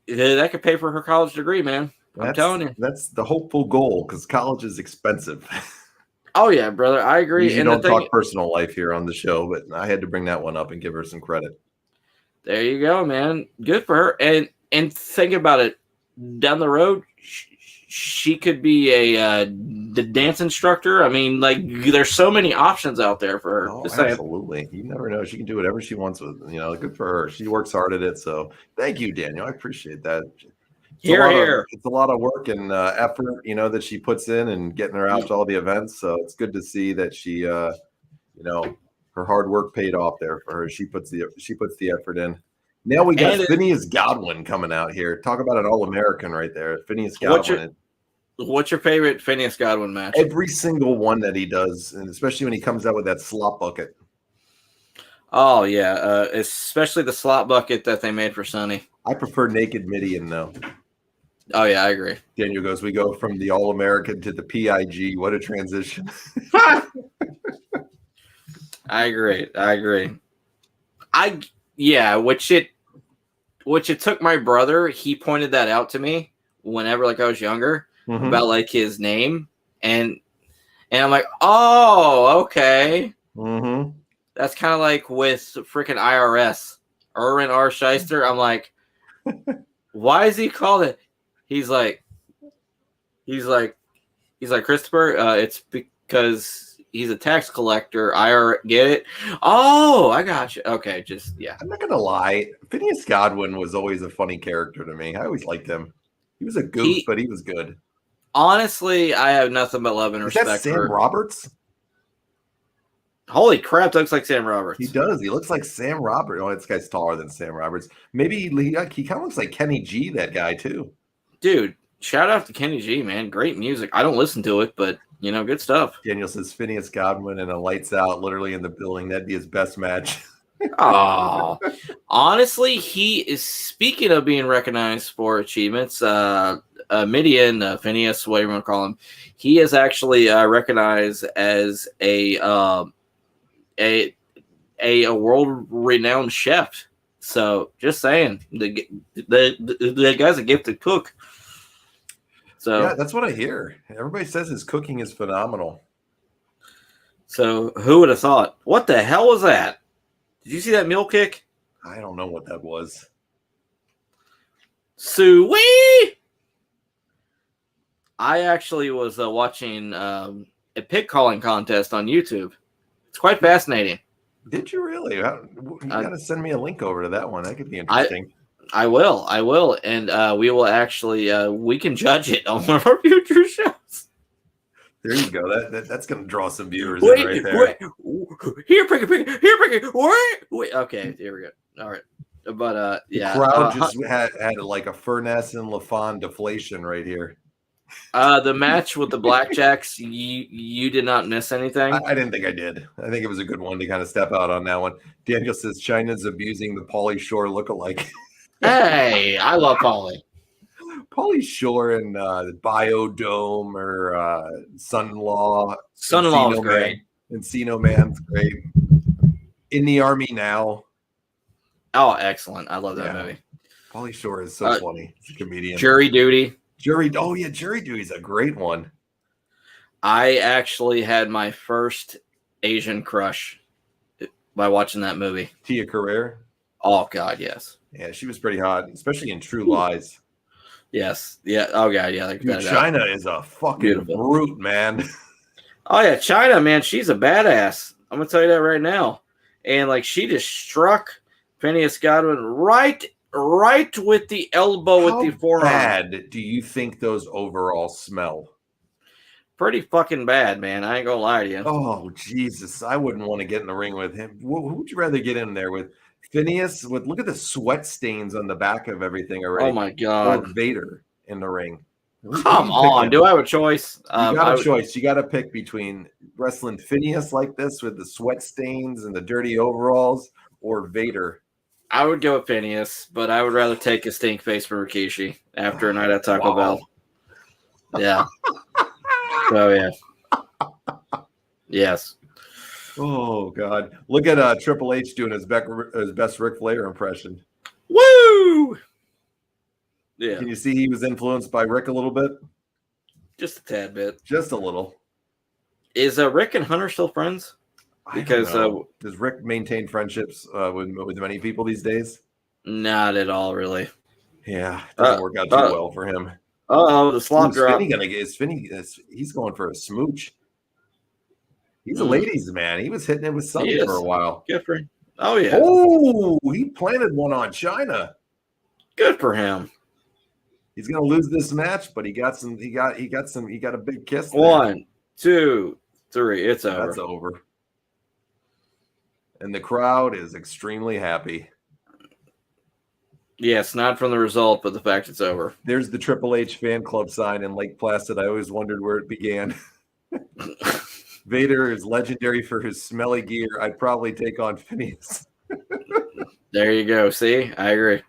That could pay for her college degree, man. I'm telling you, that's the hopeful goal because college is expensive. Oh yeah, brother, I agree. You don't talk personal life here on the show, but I had to bring that one up and give her some credit. There you go, man. Good for her. And think about it. Down the road, she could be the dance instructor. I mean, like, there's so many options out there for her. Oh, absolutely. You never know. She can do whatever she wants with, you know, good for her. She works hard at it. So thank you, Daniel. I appreciate that. It's a lot of work and effort, you know, that she puts in and getting her out to all the events. So it's good to see that she, you know, her hard work paid off there for her. She puts the effort in. Now we got Phineas Godwinn coming out here. Talk about an All-American right there. Phineas Godwinn. What's your favorite Phineas Godwinn match? Every single one that he does, and especially when he comes out with that slop bucket. Oh yeah, especially the slop bucket that they made for Sonny. I prefer naked Midian though. Oh yeah, I agree. Daniel goes, we go from the All-American to the PIG. What a transition. I agree. Which it took my brother. He pointed that out to me whenever, like, I was younger, about like his name, and I'm like, oh, okay. That's kind of like with freaking IRS, Erwin R. Shyster. I'm like, why is he called it? He's like Christopher. It's because he's a tax collector. Get it? Oh, I got you. Okay, I'm not gonna lie. Phineas Godwinn was always a funny character to me. I always liked him. He was a goof, but he was good. Honestly, I have nothing but love and respect. Is that Sam Roberts? Holy crap, looks like Sam Roberts. He does. He looks like Sam Roberts. Oh, this guy's taller than Sam Roberts. Maybe he kind of looks like Kenny G, that guy too. Dude, shout out to Kenny G, man. Great music. I don't listen to it, but you know, good stuff. Daniel says Phineas Godwinn and a lights out literally in the building. That'd be his best match. Oh, honestly, he is, speaking of being recognized for achievements, Midian, Phineas, whatever you want to call him, he is actually recognized as a world-renowned chef. So, just saying, the guy's a gifted cook. So yeah, that's what I hear. Everybody says his cooking is phenomenal. So, who would have thought? What the hell was that? Did you see that mule kick? I don't know what that was. Sweet! I actually was watching a pig calling contest on YouTube. It's quite fascinating. Did you really? You got to send me a link over to that one. That could be interesting. I will. And we will actually, we can judge it on one of our future shows. There you go. That's going to draw some viewers in right there. Here, pick. Wait. Okay, here we go. All right. But, yeah. The crowd just had like a Furness and LaFon deflation right here. The match with the Blackjacks, you did not miss anything? I didn't think I did. I think it was a good one to kind of step out on that one. Daniel says Chyna's abusing the Pauly Shore lookalike. Hey, I love Pauly. Pauly Shore and Biodome or Son-in-Law. Son-in-law was Encino great. Man. Encino Man's great. In the Army Now. Oh, excellent. I love that Yeah. movie. Pauly Shore is so funny. He's a comedian. Jury Duty. Jury Duty is a great one. I actually had my first Asian crush by watching that movie. Tia Carrere. Oh, God, yes. Yeah, she was pretty hot, especially in True Lies. Yes. Yeah. Oh, God, yeah. Dude, Chyna is a fucking brute, man. Oh, yeah. Chyna, man, she's a badass. I'm going to tell you that right now. And, like, she just struck Phineas Godwinn right with the elbow with the forearm. How bad do you think those overalls smell? Pretty fucking bad, man. I ain't going to lie to you. Oh, Jesus. I wouldn't want to get in the ring with him. Who would you rather get in there with? Phineas, look at the sweat stains on the back of everything already. Oh, my God. Or Vader in the ring. Come on. Do I have a choice? You got a choice. You got to pick between wrestling Phineas like this with the sweat stains and the dirty overalls or Vader. I would go with Phineas, but I would rather take a stink face for Rikishi after a night at Taco Bell. Yeah. Oh, yeah. Yes. Oh, God. Look at Triple H doing his best Ric Flair impression. Woo! Yeah. Can you see he was influenced by Rick a little bit? Just a tad bit. Just a little. Is Rick and Hunter still friends? Because does Rick maintain friendships with many people these days? Not at all, really. Yeah, it doesn't work out too well for him. The slop drop. He's going for a smooch. He's a ladies' man. He was hitting it with Sunny for a while. Good for him. Oh yeah. Oh, he planted one on Chyna. Good for him. He's gonna lose this match, but he got a big kiss there. 1, 2, 3. It's over. That's over. And the crowd is extremely happy. Yes, not from the result, but the fact it's over. There's the Triple H fan club sign in Lake Placid. I always wondered where it began. Vader is legendary for his smelly gear. I'd probably take on Phineas. There you go. See, I agree.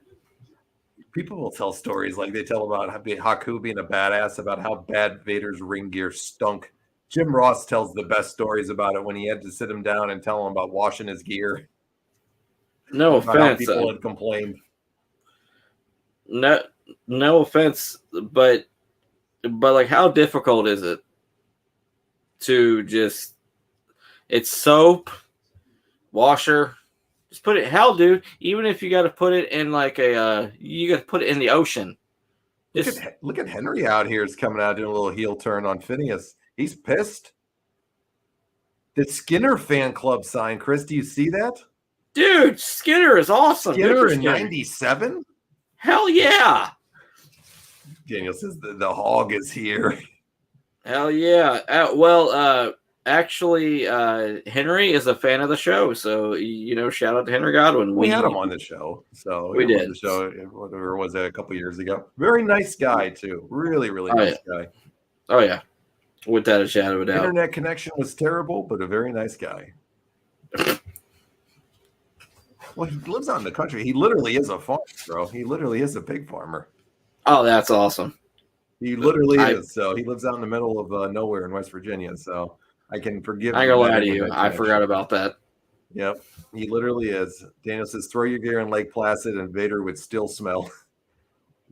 People will tell stories like they tell about Haku being a badass, about how bad Vader's ring gear stunk. Jim Ross tells the best stories about it when he had to sit him down and tell him about washing his gear. No offense. People had complained. No offense, but like, how difficult is it to just? It's soap, washer. Just put it. Hell, dude. Even if you got to put it in like you got to put it in the ocean. Look at Henry out here is coming out doing a little heel turn on Phineas. He's pissed. The Skinner fan club sign, Chris. Do you see that? Dude, Skinner is awesome. Skinner in 97? Hell yeah. Daniel says the hog is here. Hell yeah. Actually, Henry is a fan of the show. So, shout out to Henry Godwinn. We had him on the show. So we did. On the show, whatever was it, a couple years ago. Very nice guy, too. Really, really nice guy. Oh, yeah. Without a shadow of a doubt. Internet connection was terrible, but a very nice guy. Well, he lives out in the country. He literally is a farmer, bro. He literally is a pig farmer. Oh, that's awesome. He literally is. So he lives out in the middle of nowhere in West Virginia. So I can forgive him. I ain't gonna lie to you. I forgot about that. Yep. He literally is. Daniel says, throw your gear in Lake Placid and Vader would still smell.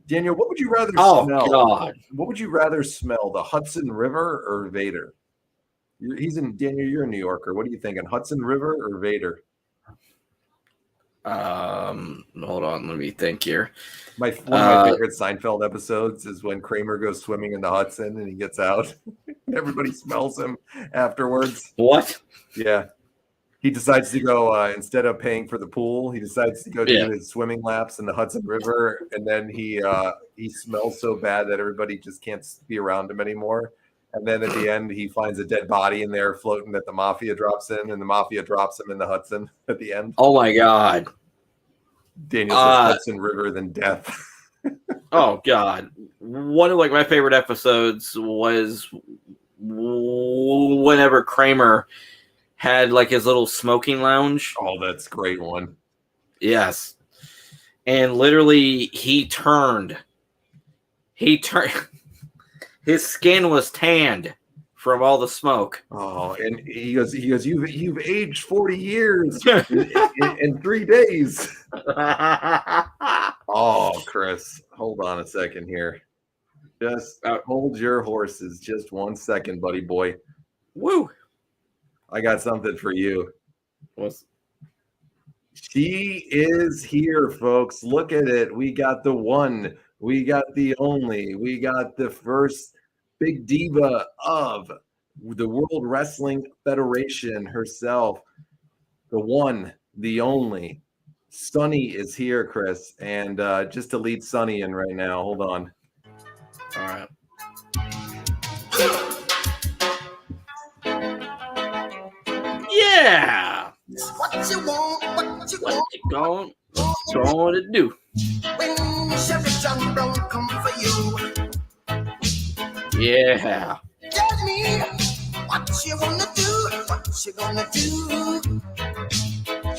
Daniel, what would you rather smell? God. What would you rather smell, the Hudson River or Vader? Daniel, you're a New Yorker. What are you thinking, Hudson River or Vader? Hold on, let me think here. One of my favorite Seinfeld episodes is when Kramer goes swimming in the Hudson and he gets out. Everybody smells him afterwards. What? Yeah. He decides to go, instead of paying for the pool, he decides to go do his swimming laps in the Hudson River. And then he smells so bad that everybody just can't be around him anymore. And then at the end, he finds a dead body in there floating that the Mafia drops in, and the Mafia drops him in the Hudson at the end. Oh, my God. Daniel says Hudson River than death. Oh, God. One of my favorite episodes was whenever Kramer had his little smoking lounge. Oh, that's a great one. Yes. And literally he turned He turned. His skin was tanned from all the smoke. Oh, and he goes, you've aged 40 years in 3 days. Oh, Chris, hold on a second here. Just hold your horses just 1 second, buddy boy. Woo! I got something for you. What's... She is here, folks. Look at it. We got the one. We got the only. We got the first big diva of the World Wrestling Federation herself. The one, the only. Sunny is here, Chris. And just to lead Sunny in right now. Hold on. All right. Yeah. What you want? What you want? What you going to do? When Chevy John Brown come for you, Yeah. tell me what you wanna do. What you gonna do?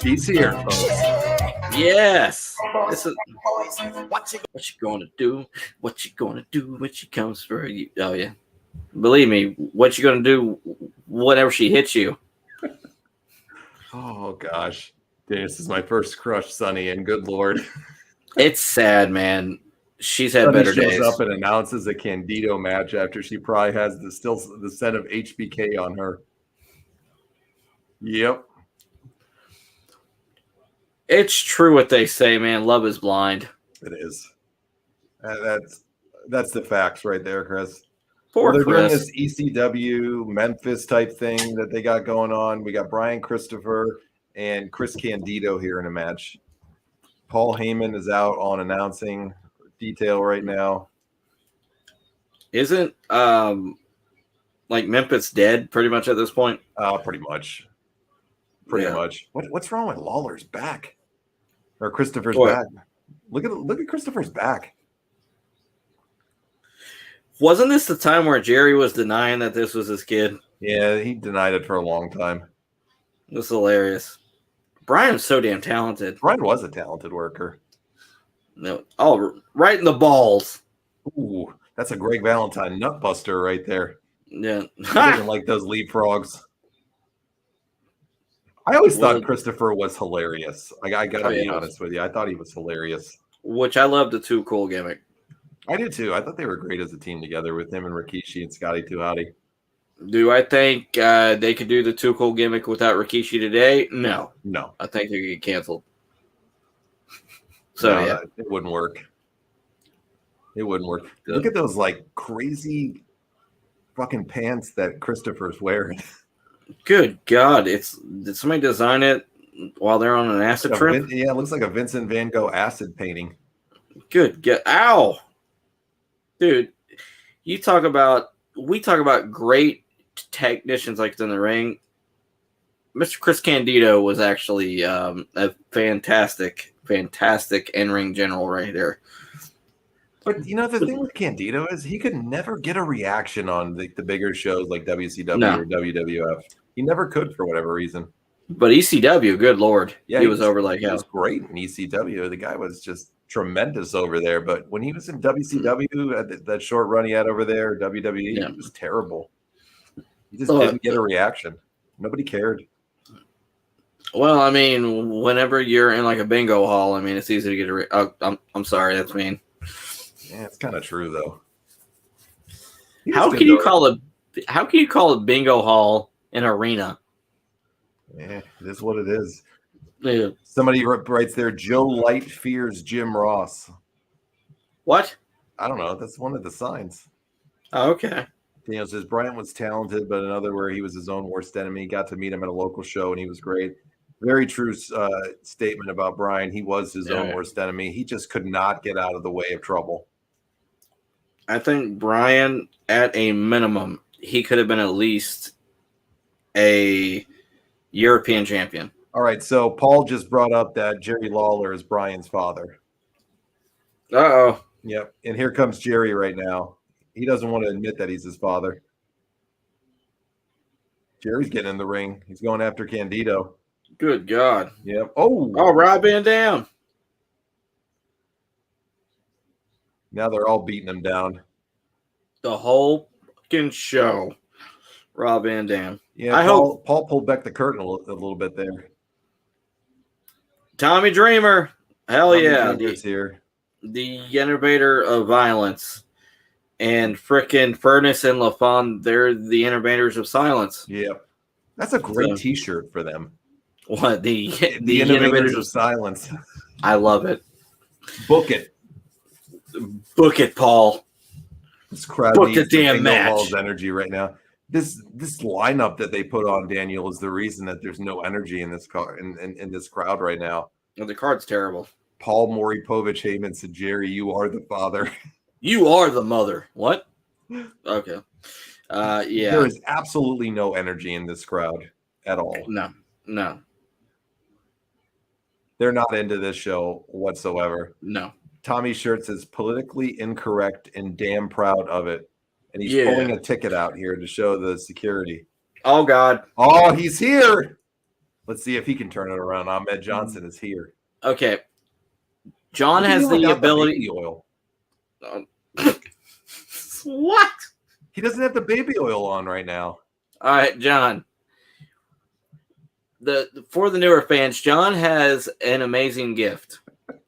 She's here, folks. Yeah, Yes. This is, boys, what you what you going to do? What you going to do when she comes for you? Oh, yeah. Believe me, what you going to do whenever she hits you? Oh, gosh. This is my first crush, Sunny, and good Lord. It's sad, man. She's had Sunny better shows days. up and announces a Candido match after she probably has the scent of HBK on her. Yep. It's true what they say, man. Love is blind. It is. That's the facts right there, Chris. Poor They're doing Chris. this ECW Memphis type thing that they got going on. We got Brian Christopher and Chris Candido here in a match. Paul Heyman is out on announcing detail right now. Isn't like Memphis dead pretty much at this point? Pretty much. Pretty much. What's wrong with Lawler's back? Or Christopher's back? Look at Christopher's back. Wasn't this the time where Jerry was denying that this was his kid? Yeah, he denied it for a long time. It was hilarious. Brian's so damn talented. Brian was a talented worker. No, oh, right in the balls. Ooh, that's a Greg Valentine nutbuster right there. Yeah. He doesn't like those leapfrogs. I always thought Christopher was hilarious. I gotta be honest with you. I thought he was hilarious. Which I love the Too Cool gimmick. I did too. I thought they were great as a team together with him and Rikishi and Scotty 2 Hotty. Do I think they could do the Too Cool gimmick without Rikishi today? No. No. I think they could get canceled. So, yeah. It wouldn't work. It wouldn't work. Look at those like crazy fucking pants that Christopher's wearing. Good God. Did somebody design it while they're on an acid trip? Yeah, it looks like a Vincent Van Gogh acid painting. Good. Ow. Dude, we talk about great technicians like in the ring. Mr. Chris Candido was actually a fantastic in-ring general right there. But you know the thing with Candido is he could never get a reaction on the bigger shows like WCW or WWF. He never could for whatever reason. But ECW, good Lord, yeah, he was over like hell. He was great in ECW. The guy was just tremendous over there. But when he was in WCW, at that short run he had over there, WWE, he was terrible. He just didn't get a reaction. Nobody cared. Well, I mean, whenever you're in like a bingo hall, I mean, it's easy to get I'm sorry, that's mean. Yeah, it's kind of true though. How can you call a bingo hall an arena? Yeah, it is what it is. Yeah. Somebody writes there, Joe Light fears Jim Ross. What? I don't know. That's one of the signs. Oh, okay. Daniel says Brian was talented, but another where he was his own worst enemy. Got to meet him at a local show, and he was great. Very true statement about Brian. He was his own worst enemy. He just could not get out of the way of trouble. I think Brian, at a minimum, he could have been at least a European champion. All right, so Paul just brought up that Jerry Lawler is Brian's father. Uh-oh. Yep, and here comes Jerry right now. He doesn't want to admit that he's his father. Jerry's getting in the ring. He's going after Candido. Good God. Yep. Oh, Rob Van Dam. Now they're all beating him down. The whole fucking show. Rob Van Dam. Yeah, I hope Paul pulled back the curtain a little bit there. Tommy Dreamer. Hell Tommy yeah. Dreamer's here. The innovator of violence. And frickin' Furnace and LaFon, they're the innovators of silence. Yep. That's a great So- t-shirt for them. What? The innovators of silence. I love it. Book it. Book it, Paul. This crowd Book needs the damn Bingo match. Hall's energy right now. This lineup that they put on, Daniel, is the reason that there's no energy in this car in this crowd right now. Well, the card's terrible. Paul, Maury Povich, Heyman, said, Jerry, you are the father. You are the mother. What? Okay. Yeah. There is absolutely no energy in this crowd at all. No. They're not into this show whatsoever. No. Tommy Shirt says politically incorrect and damn proud of it. And he's pulling a ticket out here to show the security. Oh, God. Oh, he's here. Let's see if he can turn it around. Ahmed Johnson is here. Okay. John Look at has him the without ability. baby oil. What? He doesn't have the baby oil on right now. All right, John. For the newer fans, John has an amazing gift.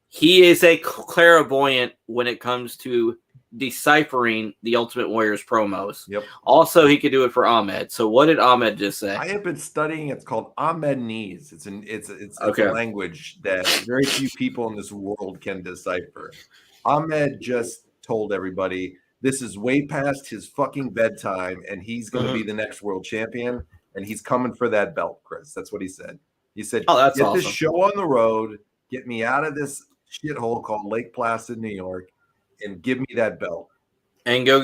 He is a clairvoyant when it comes to deciphering the Ultimate Warrior's promos. Yep. Also, he could do it for Ahmed. So, what did Ahmed just say? I have been studying. It's called Ahmednese. It's Okay. a language that very few people in this world can decipher. Ahmed just told everybody this is way past his fucking bedtime, and he's going to be the next world champion, and he's coming for that belt, Chris. That's what he said. He said, Oh, that's get awesome. this show on the road, get me out of this shithole called Lake Placid, New York, and give me that belt. And go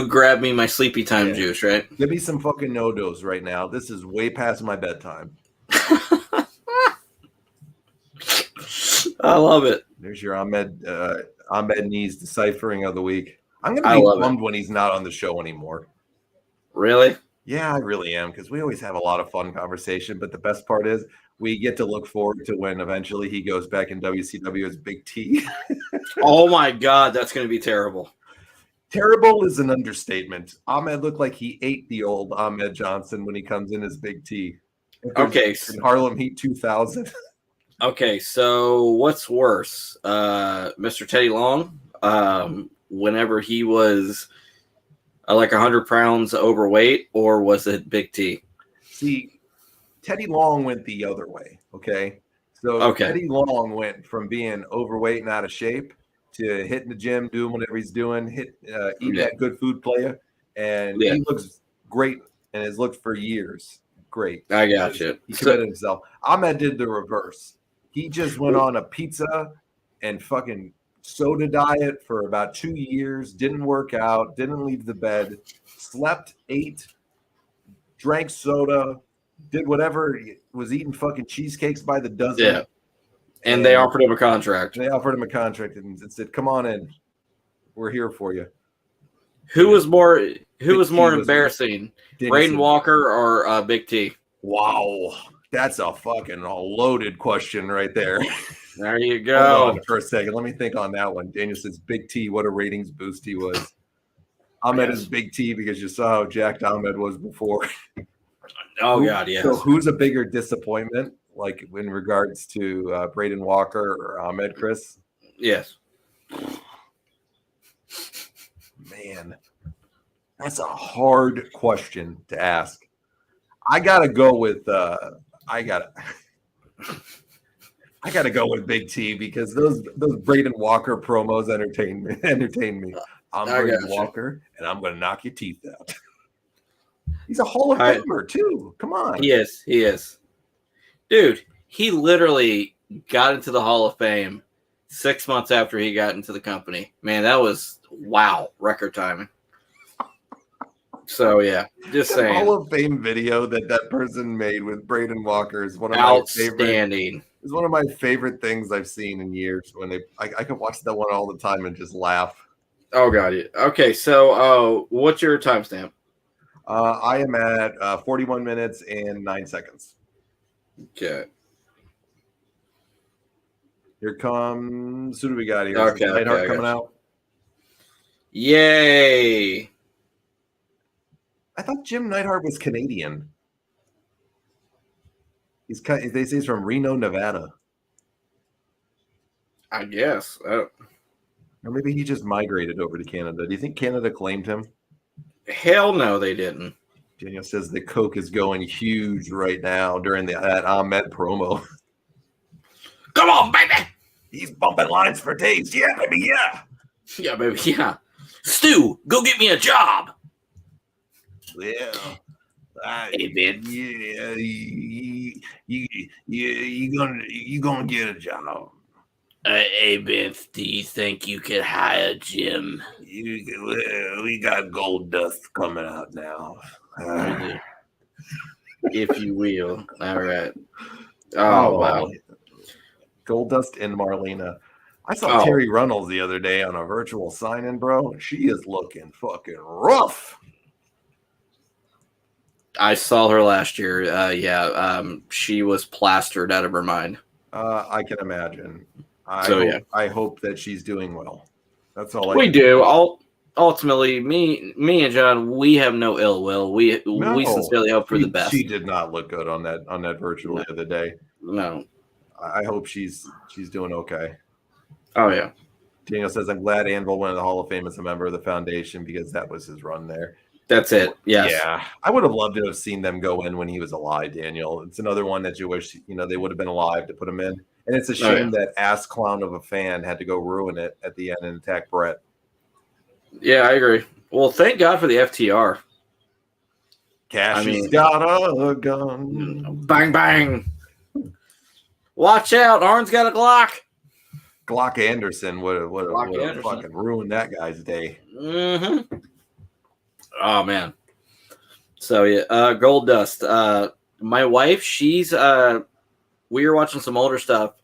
grab me my sleepy time juice, right? Give me some fucking no-dos right now. This is way past my bedtime. I love it. There's your Ahmed Knees deciphering of the week. I'm going to be bummed when he's not on the show anymore. Really? Yeah, I really am, because we always have a lot of fun conversation. But the best part is we get to look forward to when eventually he goes back in WCW as Big T. Oh, my God. That's going to be terrible. Terrible is an understatement. Ahmed looked like he ate the old Ahmed Johnson when he comes in as Big T. Okay. In Harlem Heat 2000. Okay, so what's worse? Mr. Teddy Long, whenever he was like 100 pounds overweight, or was it Big T? See, Teddy Long went the other way, okay? So Teddy Long went from being overweight and out of shape to hitting the gym, doing whatever he's doing, eat that good food player, and he looks great and has looked for years. Great. I got you. He committed himself. Ahmed did the reverse. He just went on a pizza and fucking soda diet for about 2 years, didn't work out, didn't leave the bed, slept, ate, drank soda, did whatever, was eating fucking cheesecakes by the dozen. Yeah. And they offered him a contract. They offered him a contract and said, "Come on in. We're here for you." Who was more embarrassing? Braden Walker or Big T? Wow. That's a fucking loaded question right there. There you go. Hold on for a second. Let me think on that one. Daniel says, Big T, what a ratings boost he was. Ahmed is Big T because you saw how jacked Ahmed was before. Oh, God, yes. So who's a bigger disappointment, like in regards to Braden Walker or Ahmed, Chris? Yes. Man, that's a hard question to ask. I gotta go with I gotta go with Big T because those Braden Walker promos entertain me. I'm Braden Walker and I'm gonna knock your teeth out. He's a Hall of Famer too. Come on. He is. Dude, he literally got into the Hall of Fame 6 months after he got into the company. Man, that was record timing. So yeah, just the saying. Hall of Fame video that person made with Braden Walker is one of outstanding. It's one of my favorite things I've seen in years. When I could watch that one all the time and just laugh. Oh God, yeah. Okay, so what's your timestamp? I am at 41 minutes and 9 seconds. Okay. Here comes. Who do we got here? Okay, Neidhart I coming got you. out. Yay! I thought Jim Neidhart was Canadian. They say he's from Reno, Nevada. I guess. Or maybe he just migrated over to Canada. Do you think Canada claimed him? Hell no, they didn't. Daniel says the Coke is going huge right now during that Ahmed promo. Come on, baby! He's bumping lines for days. Yeah, baby, yeah. Yeah, baby, yeah. Stu, go get me a job. Yeah. Hey, man. Yeah, you gonna get a job. Hey, Biff, do you think you could hire Jim? We got Goldust coming out now. If you will. All right. Oh, wow. Goldust and Marlena. I saw Terry Runnels the other day on a virtual sign-in, bro. She is looking fucking rough. I saw her last year. She was plastered out of her mind. I can imagine. I hope that she's doing well. That's all we do. Ultimately, me and John, we have no ill will. We sincerely hope for the best. She did not look good on that virtual the other day. No. I hope she's doing okay. Oh yeah. Daniel says, I'm glad Anvil went to the Hall of Fame as a member of the foundation because that was his run there. That's it. Yes. Yeah. I would have loved to have seen them go in when he was alive, Daniel. It's another one that you wish, they would have been alive to put him in. And it's a shame that ass clown of a fan had to go ruin it at the end and attack Brett. Yeah, I agree. Well, thank God for the FTR. Cashie's got a gun. Bang, bang. Watch out. Arn's got a Glock. Glock Anderson would have fucking ruined that guy's day. Mm-hmm. Oh, man. So, yeah, Goldust. My wife, we were watching some older stuff,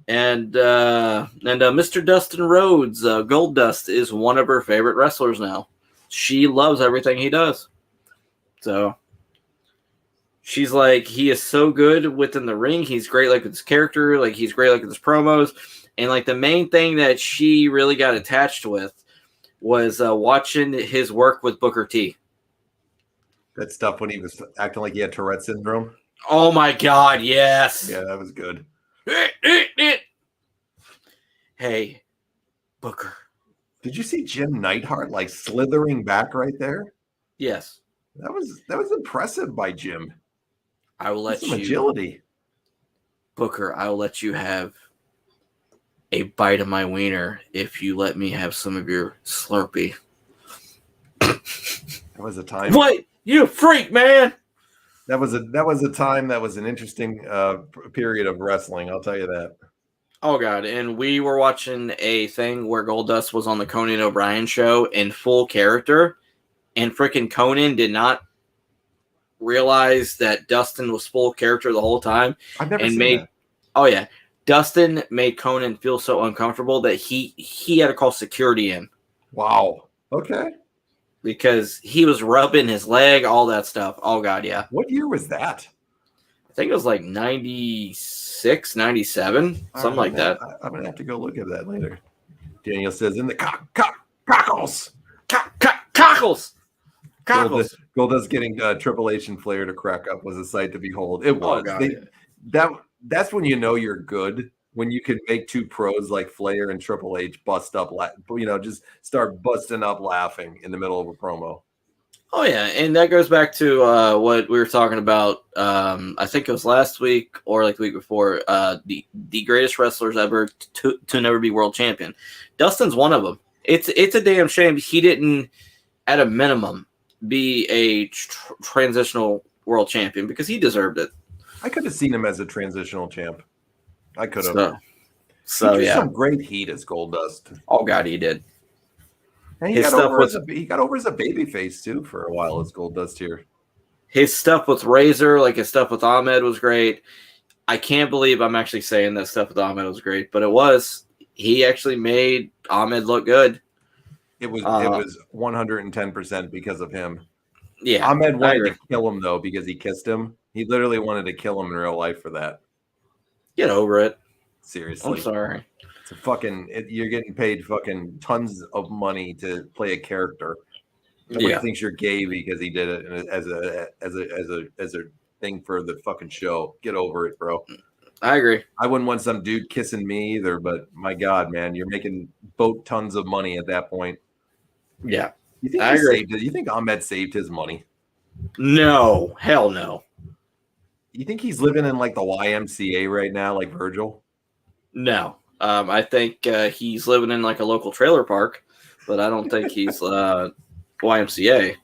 and Mr. Dustin Rhodes, Goldust, is one of her favorite wrestlers now. She loves everything he does. So she's like, he is so good within the ring. He's great with his character. Like, he's great with his promos. And like the main thing that she really got attached with was watching his work with Booker T. That stuff when he was acting like he had Tourette syndrome. Oh my God, yes. Yeah, that was good. Hey, Booker. Did you see Jim Neidhart slithering back right there? Yes. That was impressive by Jim. I will let some agility. Booker, I will let you have a bite of my wiener if you let me have some of your Slurpee. That was a time. What? You freak, man. That was a time that was an interesting period of wrestling. I'll tell you that. Oh God! And we were watching a thing where Goldust was on the Conan O'Brien show in full character, and freaking Conan did not realize that Dustin was full character the whole time. I've never seen that. Oh yeah, Dustin made Conan feel so uncomfortable that he had to call security in. Wow. Okay. Because he was rubbing his leg, all that stuff. Oh, God, yeah. What year was that? I think it was 96, 97, something like that. I'm going to have to go look at that later. Daniel says, in the cockles. Cockles. Goldust getting Triple H and Flair to crack up was a sight to behold. It was. Oh, God, that's when you know you're good. When you can make two pros like Flair and Triple H bust up, just start busting up laughing in the middle of a promo. Oh, yeah. And that goes back to what we were talking about. I think it was last week or the week before. The greatest wrestlers ever to never be world champion. Dustin's one of them. It's a damn shame he didn't, at a minimum, be a transitional world champion because he deserved it. I could have seen him as a transitional champ. I could have. So he some great heat as Goldust. Oh God, he did. And he got over as a babyface too for a while as Goldust here. His stuff with Razor, his stuff with Ahmed, was great. I can't believe I'm actually saying that stuff with Ahmed was great, but it was. He actually made Ahmed look good. It was 110% because of him. Yeah, Ahmed wanted to kill him though because he kissed him. He literally wanted to kill him in real life for that. Get over it. Seriously. I'm sorry. It's a you're getting paid fucking tons of money to play a character. Nobody thinks you're gay because he did it as a thing for the fucking show. Get over it, bro. I agree. I wouldn't want some dude kissing me either, but my God, man, you're making boat tons of money at that point. Yeah. You think I agree. saved it? You think Ahmed saved his money? No, hell no. You think he's living in like the YMCA right now, like Virgil? No. I think he's living in like a local trailer park, but I don't think he's YMCA.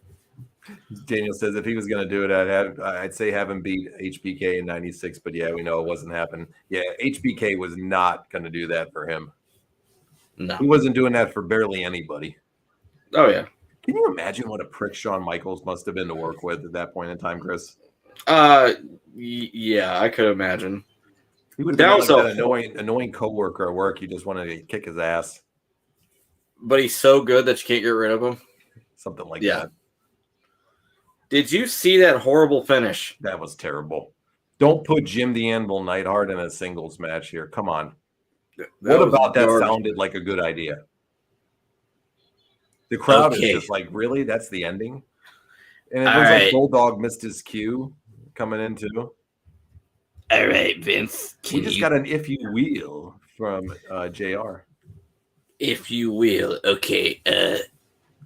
Daniel says if he was going to do it, I'd say have him beat HBK in 96, but yeah, we know it wasn't happening. Yeah, HBK was not going to do that for him. No. He wasn't doing that for barely anybody. Oh, yeah. Can you imagine what a prick Shawn Michaels must have been to work with at that point in time, Chris? Yeah, I could imagine. He would have been like that annoying coworker at work. You just wanted to kick his ass. But he's so good that you can't get rid of him. Something like that. Did you see that horrible finish? That was terrible. Don't put Jim the Anvil Neidhart in a singles match here. Come on. What about that sounded like a good idea? The crowd is just like, really? That's the ending? And it looks like Bulldog missed his cue coming in too. All right, Vince. We just got an if you will from JR. If you will. Okay.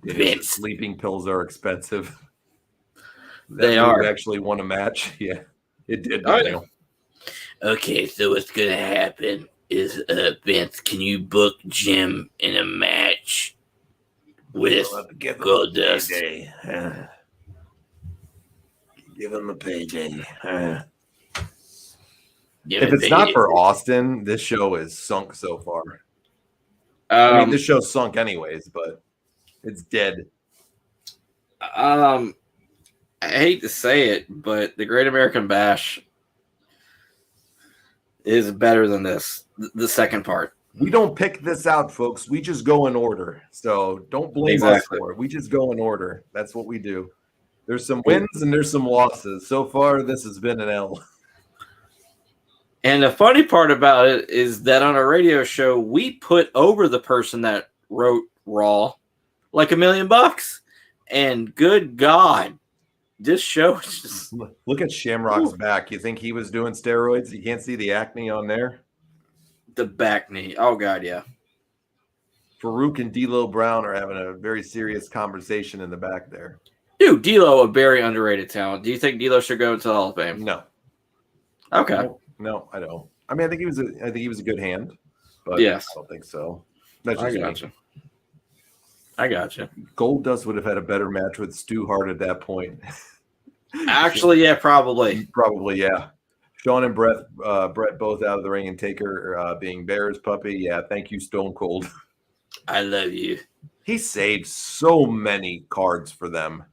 Vince. Sleeping pills are expensive. They are. Actually won a match. Yeah, it did. Oh, yeah. Okay, so what's going to happen is, Vince, can you book Jim in a match with Goldust? Give him a payday. If it's not for Austin, this show is sunk so far. I mean, this show's sunk anyways, but it's dead. I hate to say it, but the Great American Bash is better than this, the second part. We don't pick this out, folks. We just go in order. So don't blame us for it. We just go in order. That's what we do. There's some wins and there's some losses. So far, this has been an L. And the funny part about it is that on a radio show, we put over the person that wrote Raw like $1 million. And good God, this show is just... Look at Shamrock's back. You think he was doing steroids? You can't see the acne on there? The back knee. Oh, God, yeah. Faarooq and D'Lo Brown are having a very serious conversation in the back there. Dude, D'Lo, a very underrated talent. Do you think D'Lo should go into the Hall of Fame? No. Okay. No, I don't. I mean, I think he was a good hand, but yes. I don't think so. That's just I gotcha. Goldust would have had a better match with Stu Hart at that point. Actually, yeah, probably. Probably, yeah. Sean and Brett both out of the ring, and Taker being Bear's puppy. Yeah, thank you, Stone Cold. I love you. He saved so many cards for them.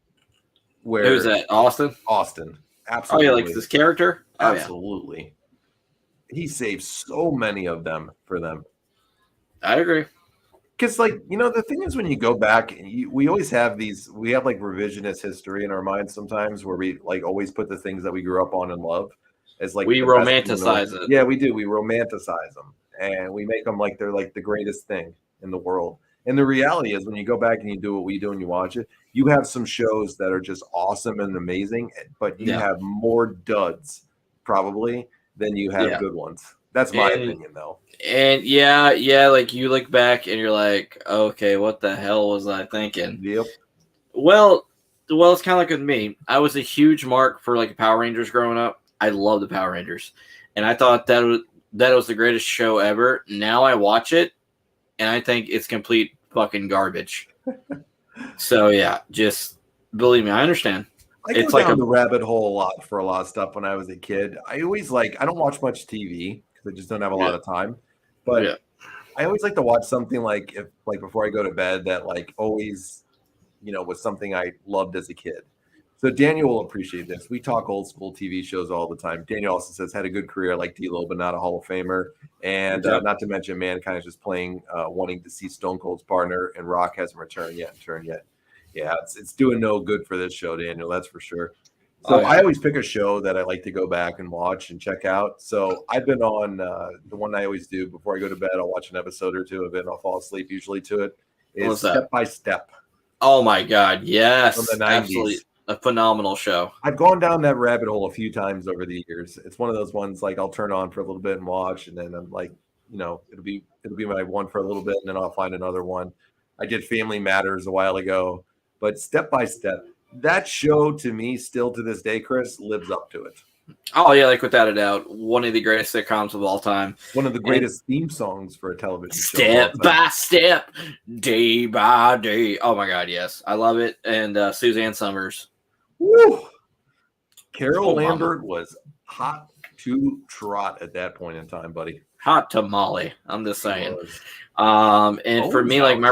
Who's that? Austin? Austin. Absolutely. Oh, yeah, like this character? Oh, absolutely. Yeah. He saved so many of them for them. I agree. Because, like, you know, the thing is when you go back, we always have we have like revisionist history in our minds sometimes where we like always put the things that we grew up on and love as like we romanticize it. Yeah, we do. We romanticize them and we make them like they're like the greatest thing in the world. And the reality is when you go back and you do what we do and you watch it, you have some shows that are just awesome and amazing, but you have more duds probably than you have good ones. That's my opinion, though. And yeah, like you look back and you're like, okay, what the hell was I thinking? Yep. Well, it's kind of like with me. I was a huge mark for like Power Rangers growing up. I love the Power Rangers, and I thought that was the greatest show ever. Now I watch it, and I think it's complete fucking garbage. So yeah, just believe me, I understand. I go down the rabbit hole a lot for a lot of stuff when I was a kid. I don't watch much TV because I just don't have a lot of time. But I always like to watch something like before I go to bed that like always, you know, was something I loved as a kid. So Daniel will appreciate this. We talk old school TV shows all the time. Daniel also says had a good career like D'Lo, but not a Hall of Famer. And not to mention Mankind is just playing, wanting to see Stone Cold's partner, and Rock hasn't returned yet. Yeah, it's doing no good for this show, Daniel. That's for sure. So yeah. I always pick a show that I like to go back and watch and check out. So I've been on the one I always do before I go to bed. I'll watch an episode or two of it, and I'll fall asleep usually to it. Is What's that? Step by Step Oh my God, yes, from the 90s. absolutely a phenomenal show. I've gone down that rabbit hole a few times over the years. It's one of those ones like I'll turn on for a little bit and watch, and then I'm like, it'll be my one for a little bit, and then I'll find another one. I did Family Matters a while ago, but Step by Step, that show to me still to this day, Chris, lives up to it. Oh yeah, like without a doubt, one of the greatest sitcoms of all time. One of the greatest theme songs for a television show. Step by step, day by day. Oh my God, yes, I love it. And Suzanne Summers. Woo! Carol Oh, Lambert was hot to trot at that point in time, buddy. Hot tamale. I'm just saying. Was. And for me, like my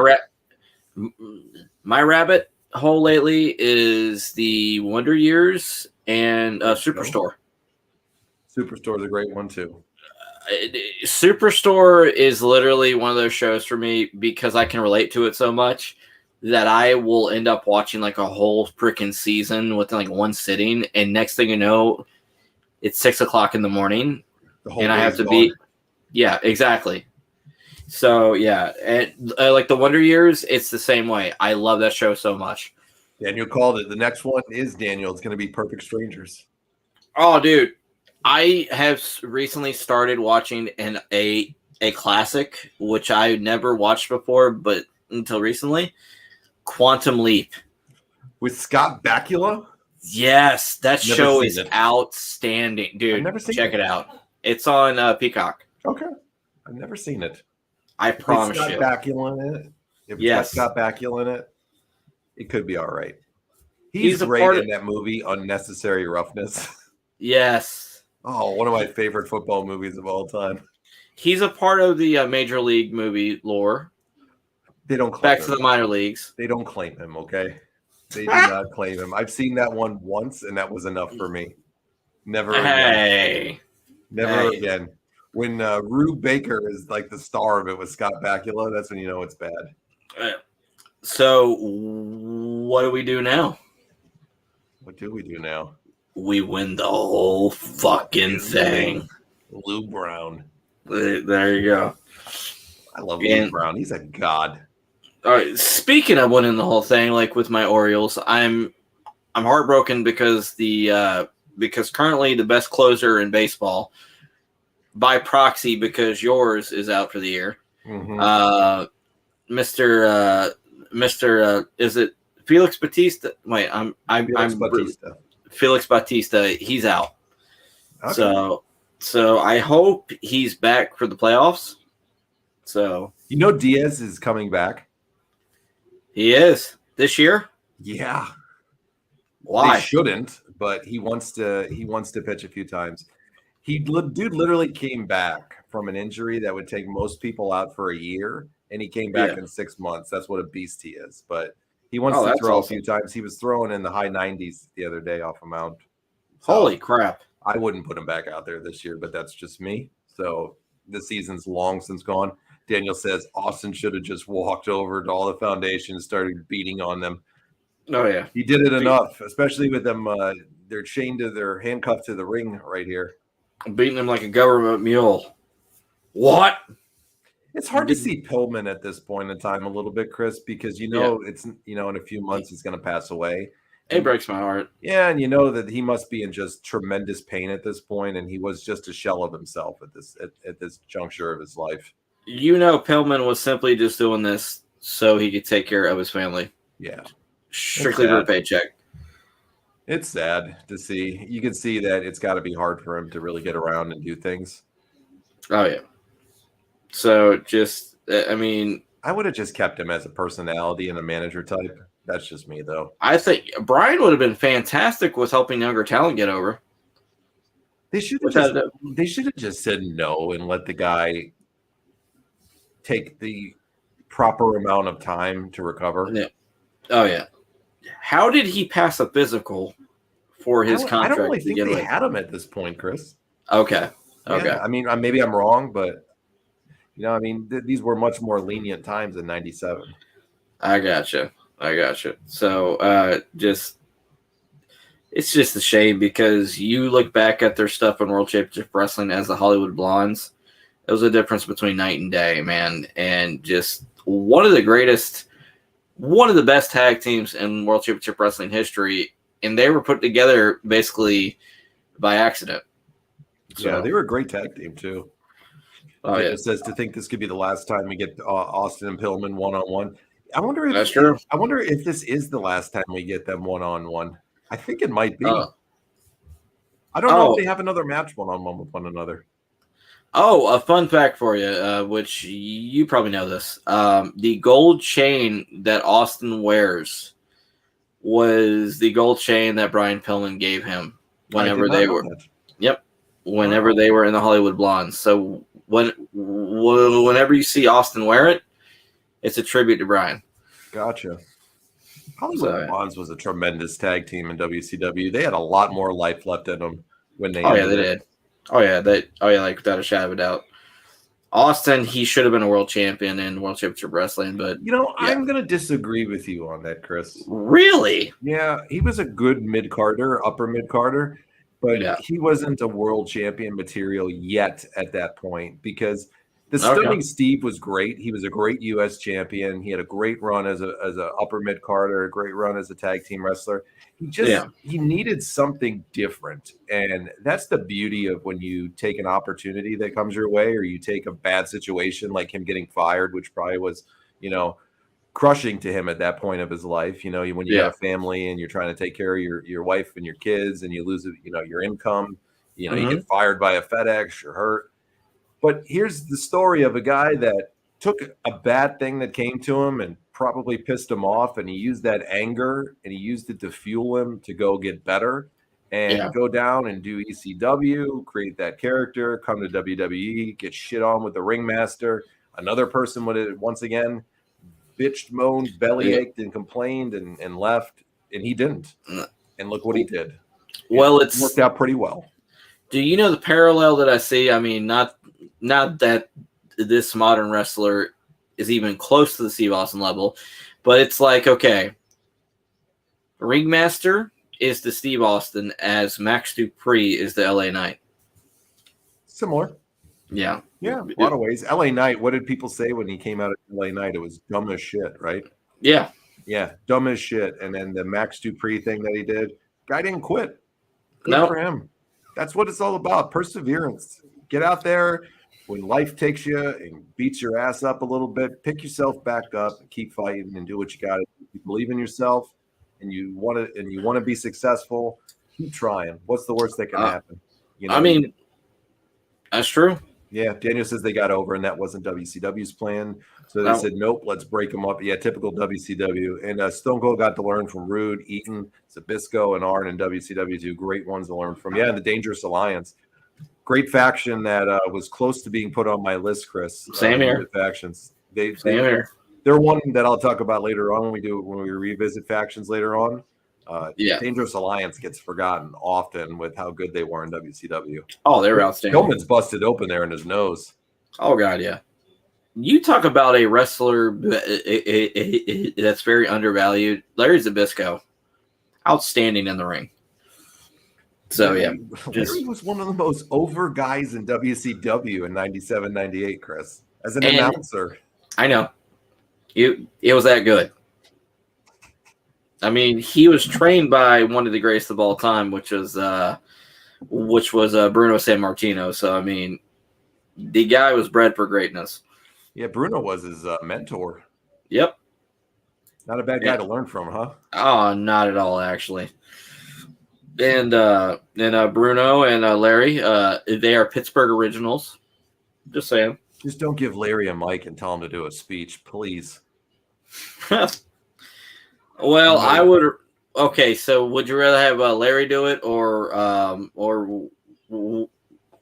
rabbit hole lately is the Wonder Years and Superstore. Superstore is a great one too. Superstore is literally one of those shows for me because I can relate to it so much that I will end up watching like a whole freaking season within like one sitting, and next thing you know, it's 6 o'clock in the morning, and I have to be, yeah, exactly. So yeah, and like the Wonder Years, it's the same way. I love that show so much. Daniel called it. The next one is Daniel. It's going to be Perfect Strangers. Oh, dude, I have recently started watching a classic, which I never watched before, but until recently, Quantum Leap. With Scott Bakula? Yes, that Never show seen is it. outstanding, dude. I've never seen Check it. it out. It's on Peacock. Okay. I've never seen it. I promise If it's you. got Bakula in it, if it's Yes. got Scott Bakula in it, it could be all right. He's He's a great part in of- that movie, Unnecessary Roughness. Yes, Oh, one of my favorite football movies of all time. he's a part of the Major League movie lore. They don't claim Back him. to the minor leagues. They don't claim him, okay? They do not claim him. I've seen that one once, and that was enough for me. Never again. Hey, Never hey. again. When Rube Baker is like the star of it with Scott Bakula, that's when you know it's bad. So what do we do now? What do we do now? We win the whole fucking thing. Lou Brown. There you go. I love Lou Brown. He's a god. All right. Speaking of winning the whole thing, like with my Orioles, I'm heartbroken because because currently the best closer in baseball, by proxy, because yours is out for the year. Mm-hmm. Mr. Is it Felix Bautista? Wait, Felix Bautista. Felix Bautista. He's out. Okay. So I hope he's back for the playoffs. So You know Diaz is coming back. he is this year. Yeah. Why? They shouldn't, but he wants to pitch a few times. Dude literally came back from an injury that would take most people out for a year, and he came back in 6 months. That's what a beast he is. But he wants to throw a few times. He was throwing in the high 90s the other day off a mound. So Holy crap. I wouldn't put him back out there this year, but that's just me. So the season's long since gone. Daniel says Austin should have just walked over to all the foundations and started beating on them. Oh, yeah. He did it enough, especially with them. They're handcuffed to the ring right here. Beating him like a government mule. What? It's hard to see Pillman at this point in time a little bit, Chris, because it's in a few months he's going to pass away. It breaks my heart. Yeah, and you know that he must be in just tremendous pain at this point, and he was just a shell of himself at this juncture of his life. Pillman was simply just doing this so he could take care of his family. Yeah. Strictly to the paycheck. It's sad to see. You can see that it's got to be hard for him to really get around and do things. Oh, yeah. So just, I mean, I would have just kept him as a personality and a manager type. That's just me, though. I think Brian would have been fantastic with helping younger talent get over. They should have just said no and let the guy take the proper amount of time to recover. Yeah. Oh, yeah. How did he pass a physical for his contract? I don't really think they had him at this point, Chris. Okay. Yeah, I mean, maybe I'm wrong, but these were much more lenient times in '97. I gotcha. So, just It's just a shame because you look back at their stuff in World Championship Wrestling as the Hollywood Blondes. It was a difference between night and day, man. And just one of the best tag teams in World Championship Wrestling history. And they were put together basically by accident. So, Yeah, they were a great tag team too. Oh, yeah. It says to think this could be the last time we get Austin and Pillman one-on-one. I wonder if That's true. I wonder if this is the last time we get them one-on-one. I think it might be. I don't know if they have another match one-on-one with one another. Oh, a fun fact for you, which you probably know this. The gold chain that Austin wears was the gold chain that Brian Pillman gave him whenever they were. Yep. Whenever they were in the Hollywood Blondes. So whenever you see Austin wear it, it's a tribute to Brian. Gotcha. Hollywood Blondes was a tremendous tag team in WCW. They had a lot more life left in them when they. Oh yeah, they did. Like without a shadow of a doubt. Austin, he should have been a world champion in World Championship Wrestling, but I'm gonna disagree with you on that, Chris. Really? Yeah, he was a good mid-carder, upper mid-carder, but he wasn't a world champion material yet at that point because the Stunning Steve was great. He was a great U.S. champion. He had a great run as a upper mid-carder, a great run as a tag team wrestler. He needed something different, and that's the beauty of when you take an opportunity that comes your way, or you take a bad situation like him getting fired, which probably was, crushing to him at that point of his life. When you got a family and you're trying to take care of your wife and your kids, and you lose your income, you get fired by a FedEx, you're hurt. But here's the story of a guy that took a bad thing that came to him and probably pissed him off, and he used that anger and he used it to fuel him to go get better and go down and do ECW, create that character, come to WWE, get shit on with the ringmaster. Another person would have once again bitched, moaned, belly ached, and complained and left, and he didn't. And look what he did. Well, it worked out pretty well. Do you know the parallel that I see? I mean, not that this modern wrestler is even close to the Steve Austin level, but it's like, okay, Ringmaster is the Steve Austin as Max Dupree is the LA Knight. Similar. Yeah. Yeah, a lot of ways. LA Knight, what did people say when he came out of LA Knight? It was dumb as shit, right? Yeah. Yeah, dumb as shit. And then the Max Dupree thing that he did, guy didn't quit. Good for him. That's what it's all about. Perseverance. Get out there when life takes you and beats your ass up a little bit. Pick yourself back up and keep fighting and do what you got to do. You believe in yourself and you want to be successful. Keep trying. What's the worst that can happen? I mean, that's true. Yeah, Daniel says they got over, and that wasn't WCW's plan. So they said, nope, let's break them up. Yeah, typical WCW. And Stone Cold got to learn from Rude, Eaton, Zbyszko, and Arn in WCW, two great ones to learn from. Yeah, and the Dangerous Alliance. Great faction that was close to being put on my list, Chris. Same here. Factions. Same here. They're one that I'll talk about later on when we revisit factions later on. Dangerous Alliance gets forgotten often with how good they were in WCW. Oh, they were outstanding. Pillman's busted open there in his nose. Oh, God, yeah. You talk about a wrestler that's very undervalued. Larry Zbyszko, outstanding in the ring. So, yeah. Larry was one of the most over guys in WCW in 97, 98, Chris, as an announcer. I know. It was that good. I mean, he was trained by one of the greatest of all time, which was Bruno Sammartino. So, I mean, the guy was bred for greatness. Yeah, Bruno was his mentor. Yep. Not a bad guy to learn from, huh? Oh, not at all, actually. And Bruno and Larry, they are Pittsburgh originals. Just saying. Just don't give Larry a mic and tell him to do a speech, please. Well, I would. Okay, so would you rather have Larry do it or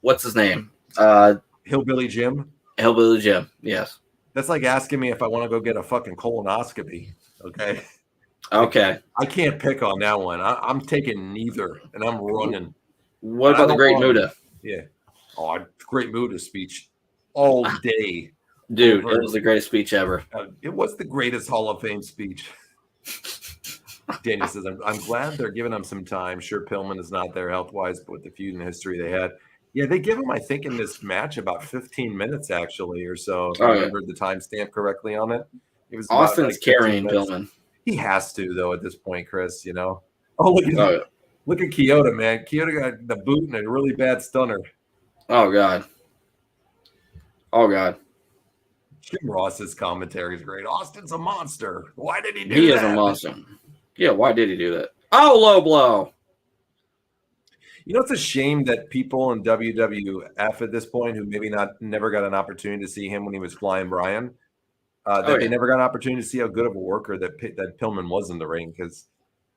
what's his name? Hillbilly Jim. Hillbilly Jim. Yes. That's like asking me if I want to go get a fucking colonoscopy. Okay. Okay. I can't pick on that one. I'm taking neither, and I'm running. What about the Great Muta? Yeah. Oh, Great Muta speech all day. Dude, it was the greatest speech ever. It was the greatest Hall of Fame speech. Daniel says, I'm glad they're giving him some time. Sure, Pillman is not there health-wise, but with the feud and history they had. Yeah, they give him, I think, in this match about 15 minutes, actually, or so, if I remember the timestamp correctly on it. It was about Austin's like 15 carrying minutes. Pillman. He has to, though, at this point, Chris, you know? Oh, look at Kyoto, man. Kyoto got the boot and a really bad stunner. Oh, God. Oh, God. Jim Ross's commentary is great. Austin's a monster. Why did he do that? He is a monster. Yeah, why did he do that? Oh, low blow. You know, it's a shame that people in WWF at this point who maybe never got an opportunity to see him when he was Flying Brian, they never got an opportunity to see how good of a worker that Pillman was in the ring, because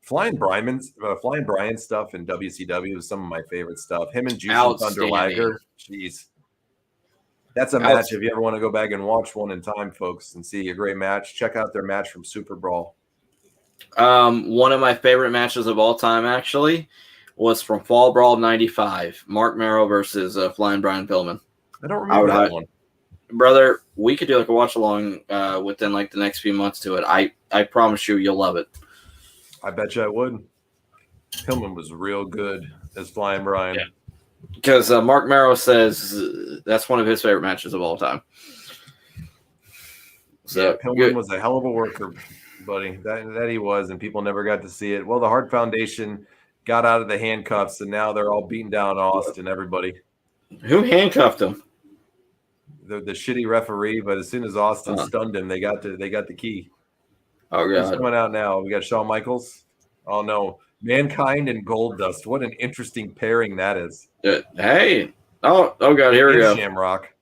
Flying Brian stuff in WCW is some of my favorite stuff. Him and Juice Thunder Liger, jeez. That's a match. If you ever want to go back and watch one in time, folks, and see a great match, check out their match from Super Brawl. One of my favorite matches of all time, actually, was from Fall Brawl '95. Mark Merrow versus Flying Brian Pillman. I don't remember that one. Brother, we could do like a watch along within like the next few months to it. I promise you'll love it. I bet you I would. Pillman was real good as Flying Brian. Yeah. Because Mark Merrow says that's one of his favorite matches of all time. So yeah, Pillman was a hell of a worker, buddy. That he was, and people never got to see it. Well, the Hart Foundation got out of the handcuffs, and now they're all beating down Austin. Everybody. Who handcuffed him? The shitty referee. But as soon as Austin stunned him, they got the key. Oh God! Who's coming out now? We got Shawn Michaels. Oh no. Mankind and Goldust. What an interesting pairing that is. Hey. Oh God, here we go. Shamrock.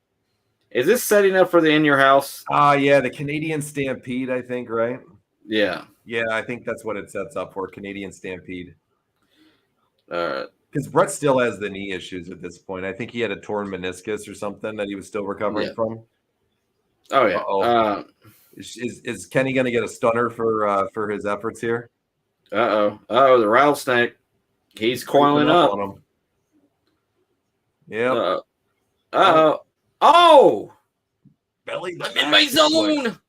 Is this setting up for the In Your House? Yeah, the Canadian Stampede, I think, right? Yeah. Yeah, I think that's what it sets up for, Canadian Stampede. All right. Because Brett still has the knee issues at this point. I think he had a torn meniscus or something that he was still recovering from. Oh, yeah. Uh-oh. Is Kenny going to get a stunner for his efforts here? Uh-oh. Uh-oh, the rattlesnake. He's coiling up. On him. Yeah. Uh-oh. Oh! Belly. I'm in my zone!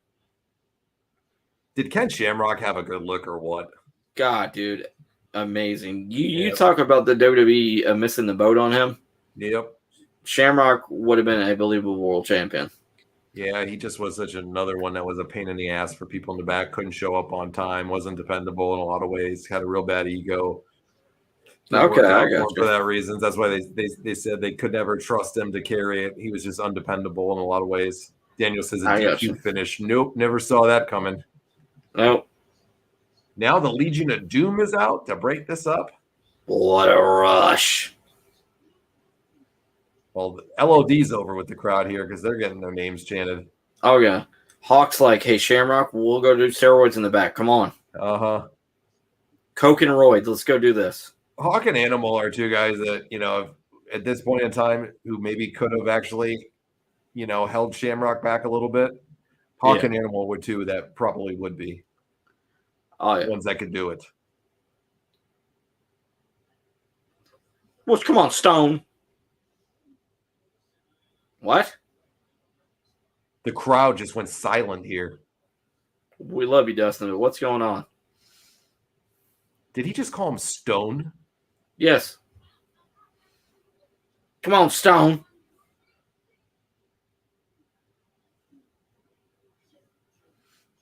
Did Ken Shamrock have a good look or what? God, dude. Amazing. You talk about the WWE missing the boat on him. Yep. Shamrock would have been a believable world champion. Yeah, he just was such another one that was a pain in the ass for people in the back. Couldn't show up on time. Wasn't dependable in a lot of ways. Had a real bad ego. Okay, I got you. For that reason. That's why they said they could never trust him to carry it. He was just undependable in a lot of ways. Daniel says a DQ finish. Nope, never saw that coming. Nope. Now the Legion of Doom is out to break this up. What a rush. Well, LOD's over with the crowd here because they're getting their names chanted. Oh, yeah. Hawk's like, hey, Shamrock, we'll go do steroids in the back. Come on. Uh-huh. Coke and roids. Let's go do this. Hawk and Animal are two guys that, at this point in time, who maybe could have actually, held Shamrock back a little bit. Hawk and Animal would too. That probably would be. Oh, yeah. Ones that could do it. Well, come on, Stone. What? The crowd just went silent here. We love you, Dustin. What's going on? Did he just call him Stone? Yes. Come on, Stone.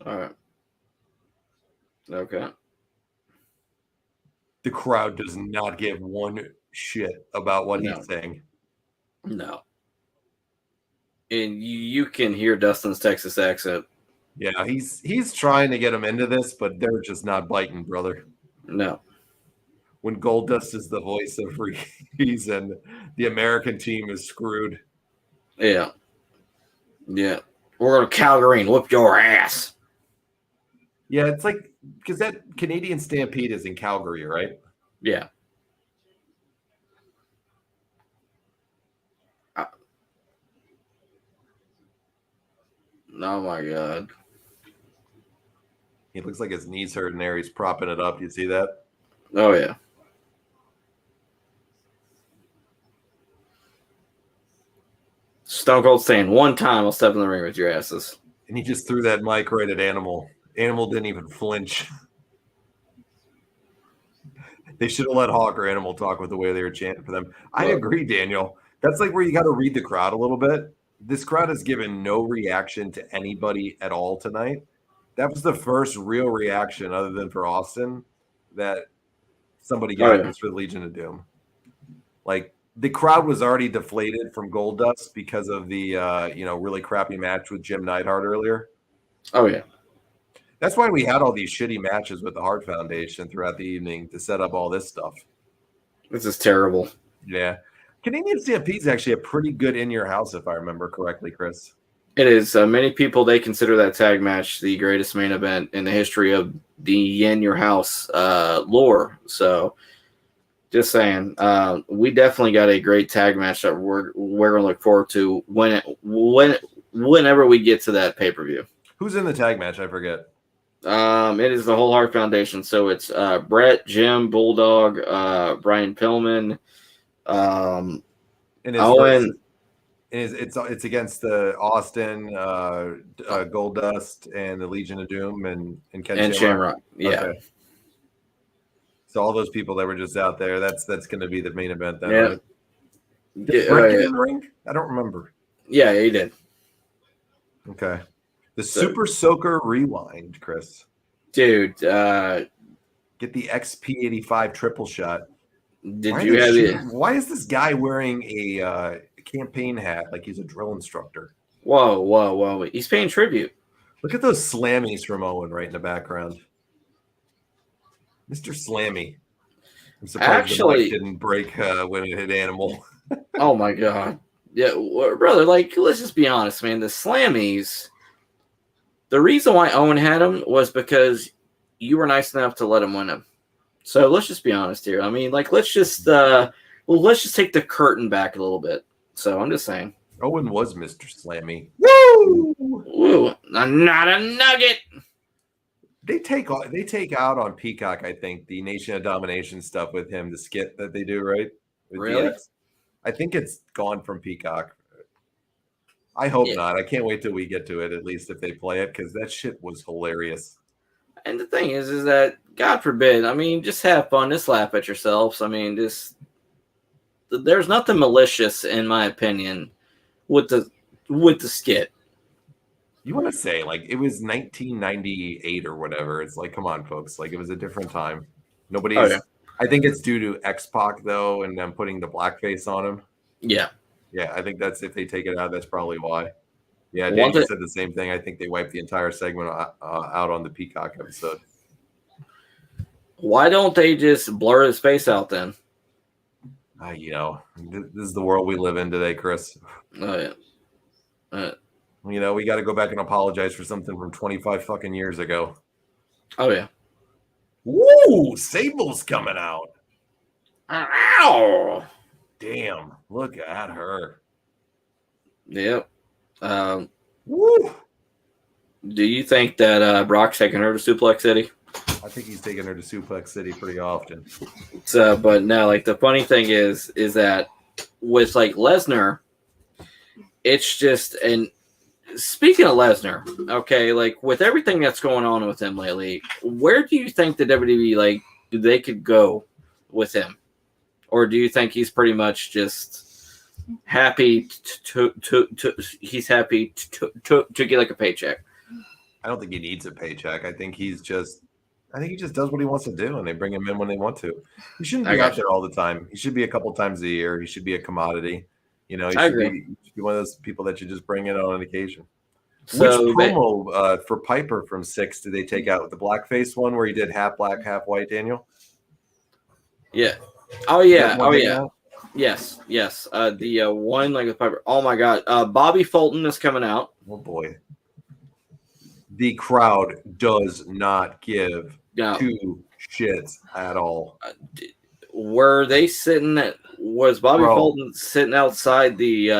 All right. Okay. The crowd does not give one shit about what he's saying. No. And you can hear Dustin's Texas accent. Yeah, he's trying to get him into this, but they're just not biting, brother. No. When Goldust is the voice of reason, the American team is screwed. Yeah. Yeah. We're going to Calgary and whoop your ass. Yeah, it's like, because that Canadian Stampede is in Calgary, right? Yeah. Oh, my God. He looks like his knees hurting there. He's propping it up. You see that? Oh, yeah. Stone Cold saying, one time I'll step in the ring with your asses. And he just threw that mic right at Animal. Animal didn't even flinch. They should have let Hawk or Animal talk with the way they were chanting for them. I agree, Daniel. That's like where you got to read the crowd a little bit. This crowd has given no reaction to anybody at all tonight. That was the first real reaction, other than for Austin, that somebody got was for the Legion of Doom. Like, the crowd was already deflated from Goldust because of the really crappy match with Jim Neidhart earlier. Oh yeah. That's why we had all these shitty matches with the Hart Foundation throughout the evening to set up all this stuff. This is terrible. Yeah. Canadian Stampede is actually a pretty good in your house, if I remember correctly, Chris. It is. Many people, they consider that tag match the greatest main event in the history of the in your house lore. So just saying, we definitely got a great tag match that we're going to look forward to whenever we get to that pay-per-view. Who's in the tag match? I forget. It is the whole Hart Foundation. So it's Brett, Jim, Bulldog, Brian Pillman, Owen. It's against the Austin, Goldust, and the Legion of Doom and Ken Shamrock. Yeah. Okay. So all those people that were just out there, that's going to be the main event then. Yeah. Right? Did Brett get in the ring? I don't remember. Yeah, he did. Okay. The Super Soaker Rewind, Chris. Dude, get the XP85 triple shot. Why is this guy wearing a campaign hat like he's a drill instructor? Whoa. He's paying tribute. Look at those slammies from Owen right in the background. Mr. Slammy. I'm surprised the mic didn't break when it hit Animal. Oh, my God. Yeah, brother, let's just be honest, man. The Slammies, the reason why Owen had him was because you were nice enough to let him win him. So let's just be honest here. I mean, let's just take the curtain back a little bit. So I'm just saying. Owen was Mr. Slammy. Woo! Not a nugget. They take out on Peacock, I think, the Nation of Domination stuff with him, the skit that they do, right? With really? DX. I think it's gone from Peacock. I hope not. I can't wait till we get to it, at least if they play it, because that shit was hilarious. And the thing is that, God forbid, I mean, just have fun, just laugh at yourselves. I mean, there's nothing malicious, in my opinion, with the skit. You want to say, it was 1998 or whatever. It's come on, folks. It was a different time. I think it's due to X-Pac, though, and them putting the blackface on him. Yeah. Yeah, I think if they take it out, that's probably why. Yeah, Daniel said the same thing. I think they wiped the entire segment out on the Peacock episode. Why don't they just blur his face out then? This is the world we live in today, Chris. Oh, yeah. We got to go back and apologize for something from 25 fucking years ago. Oh, yeah. Woo! Sable's coming out. Ow! Damn, look at her. Yep. Woo! Do you think that Brock's taking her to Suplex City? I think he's taking her to Suplex City pretty often. So, but no, the funny thing is that with Lesnar, it's just, and speaking of Lesnar, okay, with everything that's going on with him lately, where do you think the WWE they could go with him, or do you think he's pretty much just happy to get a paycheck? I don't think he needs a paycheck. I think he just does what he wants to do, and they bring him in when they want to. He shouldn't be out there all the time. He should be a couple times a year. He should be a commodity. He should be one of those people that you just bring in on an occasion. So which promo for Piper from 6 did they take out? The blackface one where he did half black, half white, Daniel? Yeah. Oh, yeah. Oh, yeah. Yes. The one with Piper. Oh, my God. Bobby Fulton is coming out. Oh, boy. The crowd does not give two shits at all. Were they sitting was Bobby Fulton sitting outside the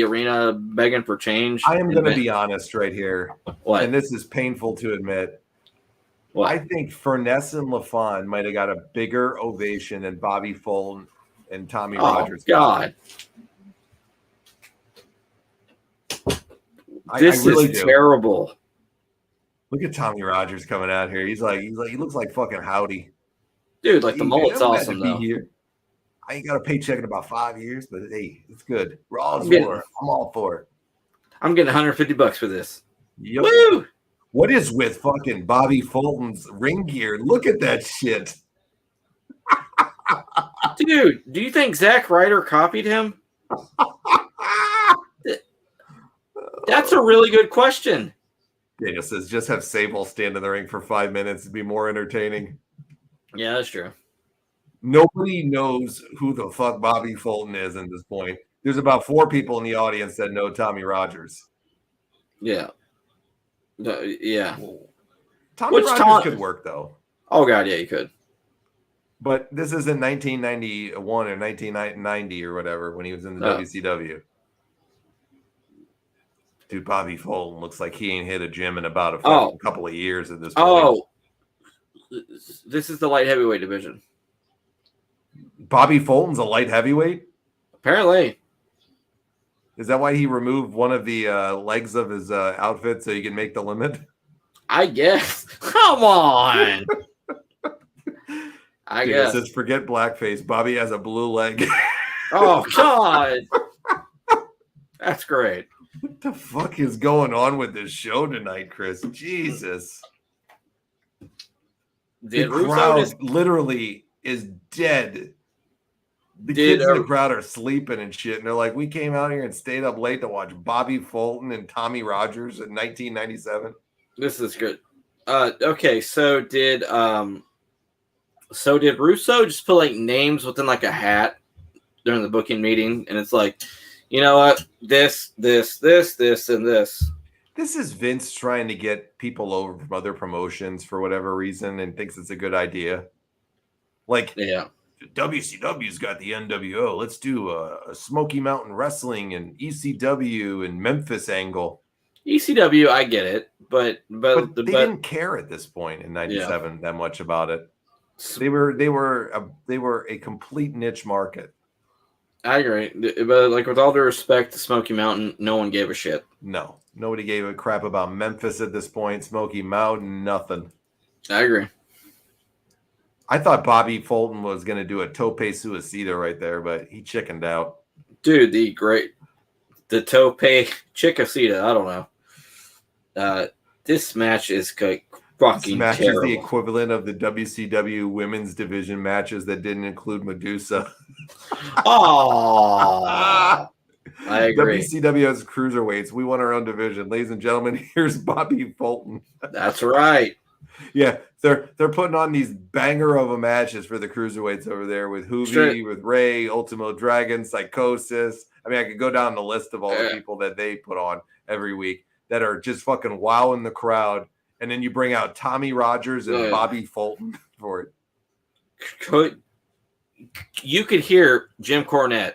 arena begging for change? I am going to be honest right here. What? And this is painful to admit. What? I think Furness and LaFon might have got a bigger ovation than Bobby Fulton and Tommy Rogers. God. This is terrible. Look at Tommy Rogers coming out here. He looks like fucking Howdy. Dude, like the Hey, man, mullet's I'm glad awesome to be though. here. I ain't got a paycheck in about 5 years, but hey, it's good. Raw's getting- war. I'm all for it. I'm getting $150 for this. Yep. Woo! What is with fucking Bobby Fulton's ring gear? Look at that shit. Dude, do you think Zack Ryder copied him? That's a really good question. Daniel says, just have Sable stand in the ring for 5 minutes. It'd be more entertaining. Yeah, that's true. Nobody knows who the fuck Bobby Fulton is at this point. There's about 4 people in the audience that know Tommy Rogers. Yeah. Yeah. Tommy Which Rogers could work, though. Oh, God, yeah, you could. But this isn't 1991 or 1990 or whatever when he was in the WCW. Dude, Bobby Fulton looks like he ain't hit a gym in about a couple of years at this point. Oh, this is the light heavyweight division. Bobby Fulton's a light heavyweight? Apparently. Is that why he removed one of the legs of his outfit so he can make the limit? I guess. Come on. I guess. Says, forget blackface. Bobby has a blue leg. Oh, God. That's great. What the fuck is going on with this show tonight, Chris? Jesus. The crowd literally is dead. The kids in the crowd are sleeping and shit, and they're like, we came out here and stayed up late to watch Bobby Fulton and Tommy Rogers in 1997. This is good. Okay, so did Russo just put like names within like a hat during the booking meeting, and it's like, you know what, this, and this. This is Vince trying to get people over from other promotions for whatever reason and thinks it's a good idea. Like, yeah. WCW's got the NWO. Let's do a Smoky Mountain Wrestling and ECW and Memphis angle. ECW, I get it, but they didn't care at this point in '97 that much about it. They were a complete niche market. I agree, but like with all due respect to Smoky Mountain, no one gave a shit. No, nobody gave a crap about Memphis at this point. Smoky Mountain, nothing. I agree. I thought Bobby Fulton was going to do a tope suicida right there, but he chickened out. Dude, the tope chicasita. I don't know. This match is fucking match terrible. Is the equivalent of the WCW women's division matches that didn't include Medusa. Oh, I agree. WCW has cruiserweights. We want our own division, ladies and gentlemen. Here's Bobby Fulton. That's right. Yeah, they're putting on these banger of a matches for the cruiserweights over there with Hoovy, with Ray, Ultimo Dragon, Psychosis. I mean, I could go down the list of all the people that they put on every week that are just fucking wowing the crowd. And then you bring out Tommy Rogers and Bobby Fulton for it. You could hear Jim Cornette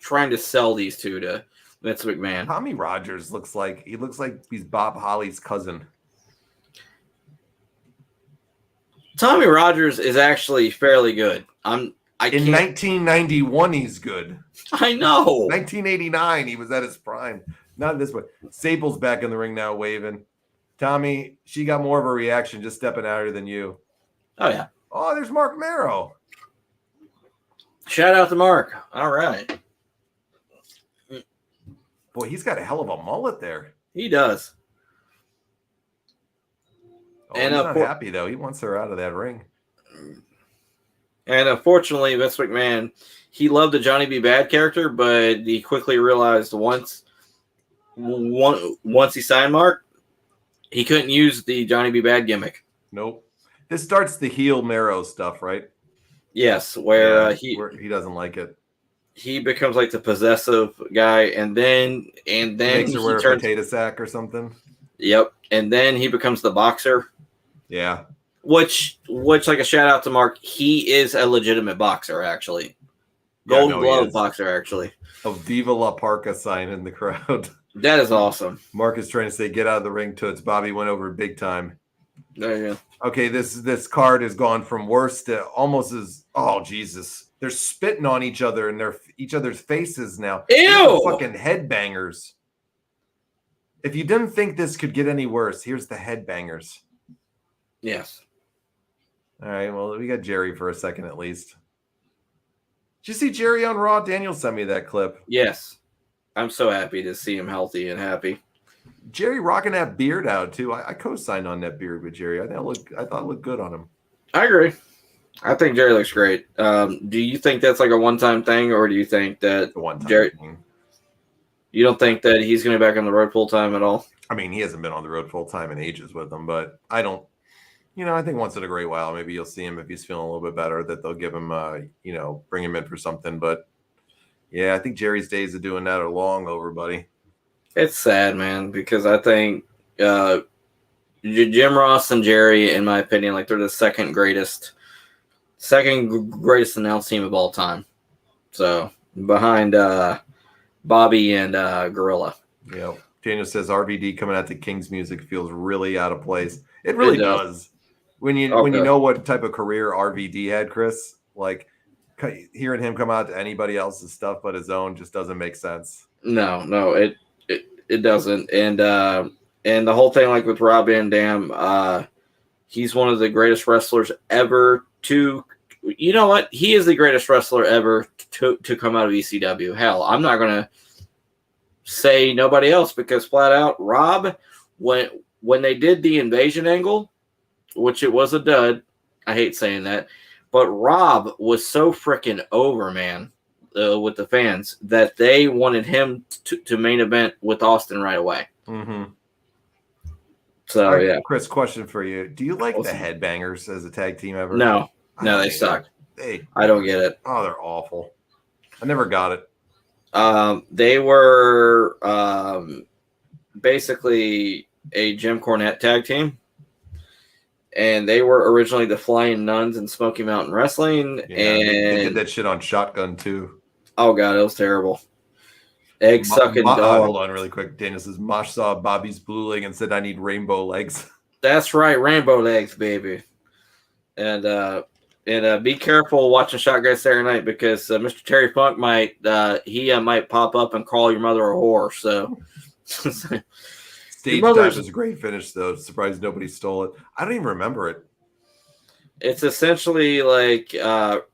trying to sell these two to Vince McMahon. Tommy Rogers looks like he's Bob Holly's cousin. Tommy Rogers is actually fairly good. In 1991, he's good. I know. 1989, he was at his prime. Not this way. Sable's back in the ring now, waving. Tommy, she got more of a reaction just stepping out here than you. Oh, yeah. Oh, there's Mark Marrow. Shout out to Mark. All right. Boy, he's got a hell of a mullet there. He does. Oh, and he's not happy, though. He wants her out of that ring. And unfortunately, Vince McMahon, he loved the Johnny B. Bad character, but he quickly realized once he signed Mark, he couldn't use the Johnny B. Bad gimmick. Nope. This starts the heel Marrow stuff, right? Yes, where he doesn't like it. He becomes like the possessive guy, and then makes her wear a potato sack or something. Yep, and then he becomes the boxer. Yeah. Which, like a shout out to Mark, he is a legitimate boxer, actually. Gold glove boxer, actually. A Viva La Parka sign in the crowd. That is awesome. Mark is trying to say, get out of the ring, Toots. Bobby went over big time. There you go. Okay, this card has gone from worse to almost as, oh, Jesus. They're spitting on each other and each other's faces now. Ew! Fucking headbangers. If you didn't think this could get any worse, here's the headbangers. Yes. All right, well, we got Jerry for a second at least. Did you see Jerry on Raw? Daniel sent me that clip. Yes. I'm so happy to see him healthy and happy. Jerry rocking that beard out too. I co-signed on that beard with Jerry. I thought it looked good on him. I agree. I think Jerry looks great. Do you think that's like a one-time thing, or do you think that Jerry? Thing. You don't think that he's going to be back on the road full time at all? I mean, he hasn't been on the road full time in ages with them, but I don't. I think once in a great while, maybe you'll see him if he's feeling a little bit better. That they'll give him, bring him in for something. But yeah, I think Jerry's days of doing that are long over, buddy. It's sad, man, because I think Jim Ross and Jerry, in my opinion, like they're the second greatest announced team of all time. So behind Bobby and Gorilla. Yeah. Daniel says RVD coming out to King's music feels really out of place. It really does. When you know what type of career RVD had, Chris, like hearing him come out to anybody else's stuff but his own just doesn't make sense. No, it doesn't. And the whole thing, like with Rob Van Dam, he's one of the greatest wrestlers ever to. You know what? He is the greatest wrestler ever to come out of ECW. Hell, I'm not gonna say nobody else because flat out, Rob, when they did the invasion angle, which it was a dud. I hate saying that, but Rob was so freaking over, man, with the fans that they wanted him to main event with Austin right away. Mm-hmm. So right, yeah, Chris, question for you: do you like the Headbangers as a tag team ever? No, they suck. I don't get it. Oh, they're awful. I never got it. They were basically a Jim Cornette tag team, and they were originally the Flying Nuns in Smoky Mountain Wrestling. Yeah, and they did that shit on Shotgun too. Oh god, it was terrible. Egg sucking dog. Hold on, really quick. Daniel says Mosh saw Bobby's blue leg and said, "I need rainbow legs." That's right, rainbow legs, baby. And be careful watching Shotgun Saturday Night because Mr. Terry Funk might pop up and call your mother a whore. So Stage Dive is a great finish, though. Surprised nobody stole it. I don't even remember it. It's essentially like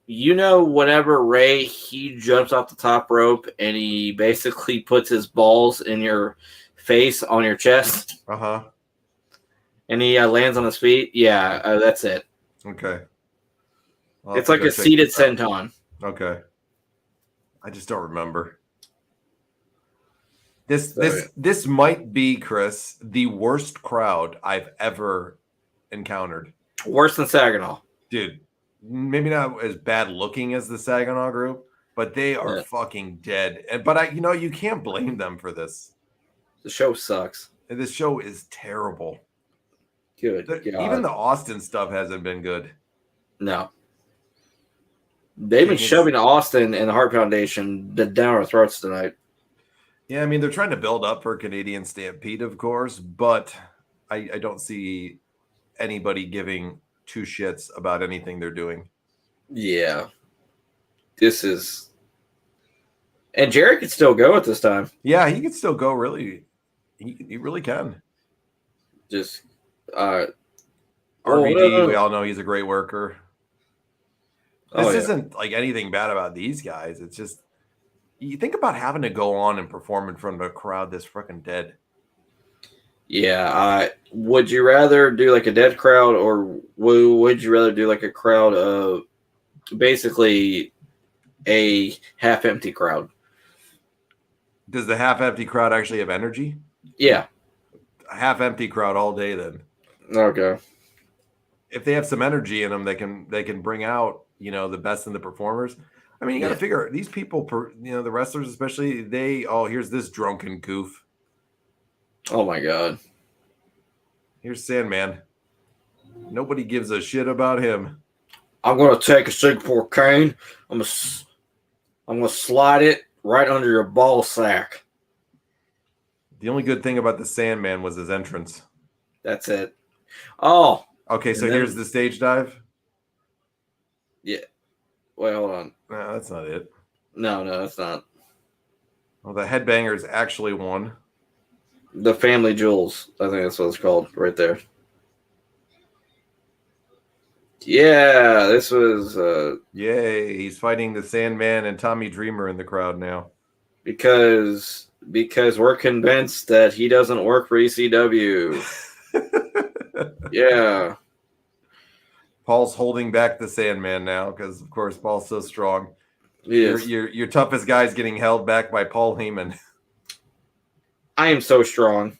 whenever Ray he jumps off the top rope and he basically puts his balls in your face on your chest. And he lands on his feet. Yeah, that's it. Okay. It's like a seated senton. Okay. I just don't remember. This might be, Chris, the worst crowd I've ever encountered. Worse than Saginaw. Dude, maybe not as bad looking as the Saginaw group, but they are fucking dead. But you can't blame them for this. The show sucks. This show is terrible. Good God. Even the Austin stuff hasn't been good. No. They've been shoving Austin and the Hart Foundation down our throats tonight. Yeah, I mean, they're trying to build up for Canadian Stampede, of course, but I don't see anybody giving two shits about anything they're doing. Yeah. And Jerry could still go at this time. Yeah, he could still go, really. He really can. Just RVD, we all know he's a great worker. This isn't like anything bad about these guys. It's just you think about having to go on and perform in front of a crowd that's freaking dead. Yeah, would you rather do like a dead crowd, or would you rather do like a crowd of basically a half-empty crowd? Does the half-empty crowd actually have energy? Yeah. A half-empty crowd all day then. Okay. If they have some energy in them, they can bring out, the best in the performers. I mean, you got to figure these people, the wrestlers especially, here's this drunken goof. Oh my God. Here's Sandman. Nobody gives a shit about him. I'm going to take a Singapore cane. I'm going to slide it right under your ball sack. The only good thing about the Sandman was his entrance. That's it. Oh. Okay, so here's the stage dive. Yeah. Wait, hold on. No, that's not it. No, that's not. Well, the Headbangers actually won. The Family Jewels. I think that's what it's called right there. Yeah, this was Yay! He's fighting the Sandman and Tommy Dreamer in the crowd now. because we're convinced that he doesn't work for ECW. Yeah. Paul's holding back the Sandman now because, of course, Paul's so strong. Yes. Your toughest guy's getting held back by Paul Heyman. I am so strong.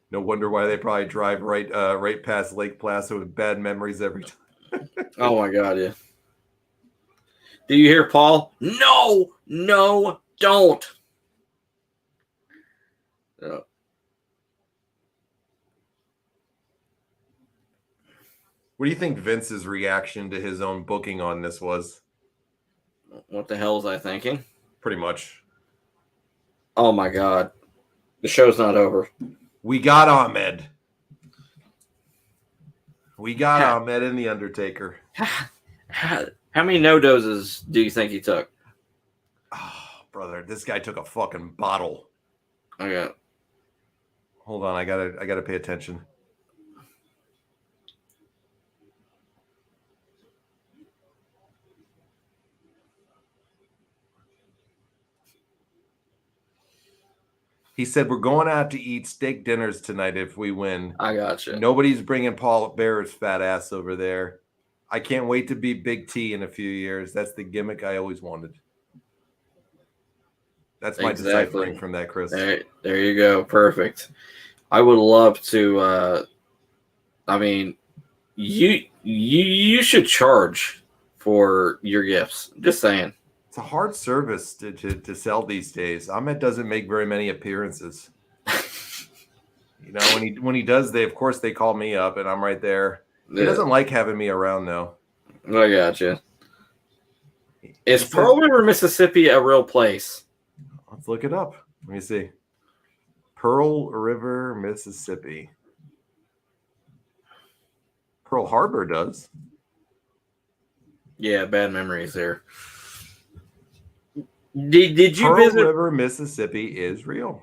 No wonder why they probably drive right past Lake Placid with bad memories every time. Oh my god, yeah. Do you hear Paul? No, don't. Oh. What do you think Vince's reaction to his own booking on this was? What the hell was I thinking? Pretty much. Oh my god. The show's not over. We got Ahmed. We got Ahmed and the Undertaker. How many no doses do you think he took? Oh, brother, this guy took a fucking bottle. Okay. Hold on, I gotta pay attention. He said, we're going out to eat steak dinners tonight if we win. I got you. Nobody's bringing Paul Bearer's fat ass over there. I can't wait to be Big T in a few years. That's the gimmick I always wanted. That's my deciphering from that, Chris. There you go. Perfect. I would love to. I mean, you should charge for your gifts. Just saying. It's a hard service to sell these days. Ahmed doesn't make very many appearances. You know, when he does, they call me up and I'm right there. He doesn't like having me around though. I gotcha. Is Pearl River, Mississippi a real place? Let's look it up. Let me see. Pearl River, Mississippi. Pearl Harbor does. Yeah, bad memories there. Did you Pearl visit River, Mississippi is real.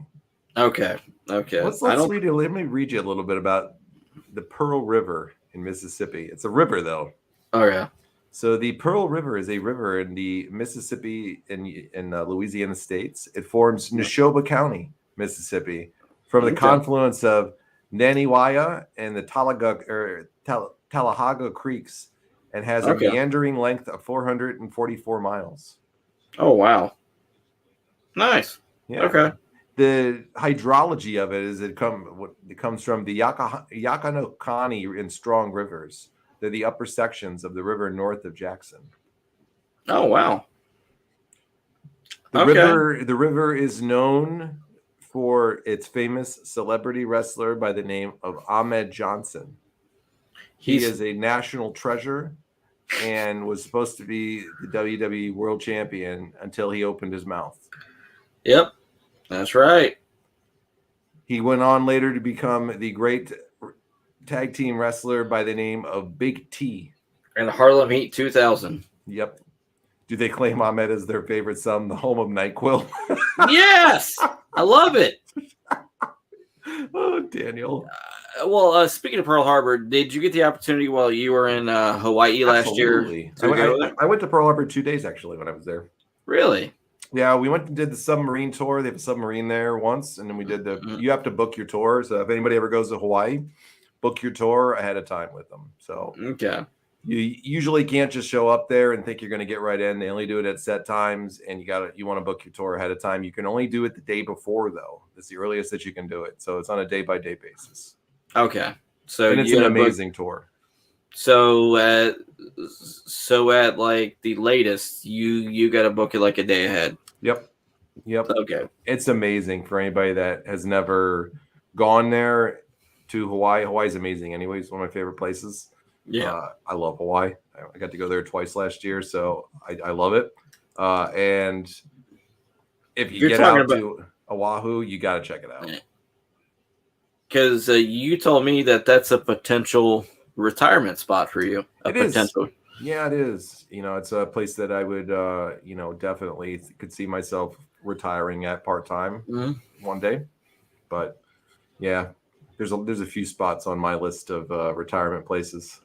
Okay. Let me read you a little bit about the Pearl River in Mississippi. It's a river though. Oh yeah. So the Pearl River is a river in the Mississippi in Louisiana states. It forms Neshoba County, Mississippi, from the confluence of Naniwaya and the Talahaga Creeks, and has a meandering length of 444 miles. Oh wow. Nice. Yeah. Okay. The hydrology of it is it comes from the Yakanokani and Strong rivers. They're the upper sections of the river north of Jackson. Oh wow. The river is known for its famous celebrity wrestler by the name of Ahmed Johnson. He is a national treasure and was supposed to be the WWE World Champion until he opened his mouth. Yep, that's right. He went on later to become the great tag team wrestler by the name of Big T. And Harlem Heat 2000. Yep. Do they claim Ahmed as their favorite son, the home of NyQuil? Yes! I love it. Oh, Daniel. Speaking of Pearl Harbor, did you get the opportunity while you were in Hawaii last year? I went to Pearl Harbor 2 days, actually, when I was there. Really? Yeah, we went and did the submarine tour. They have a submarine there once, and then we did you have to book your tour. So if anybody ever goes to Hawaii, book your tour ahead of time with them. So you usually can't just show up there and think you're going to get right in. They only do it at set times, and you want to book your tour ahead of time. You can only do it the day before, though. It's the earliest that you can do it. So it's on a day-by-day basis. Okay. So and it's an amazing tour. So at like the latest, you got to book it like a day ahead. Yep. Okay. It's amazing for anybody that has never gone there to Hawaii. Hawaii's amazing anyway. It's one of my favorite places. Yeah. I love Hawaii. I got to go there twice last year, so I love it. And if you get out to Oahu, you got to check it out. Because you told me that's a potential retirement spot for you. Yeah, it is. You know, it's a place that I would, definitely could see myself retiring at part-time one day. But yeah, there's a few spots on my list of retirement places.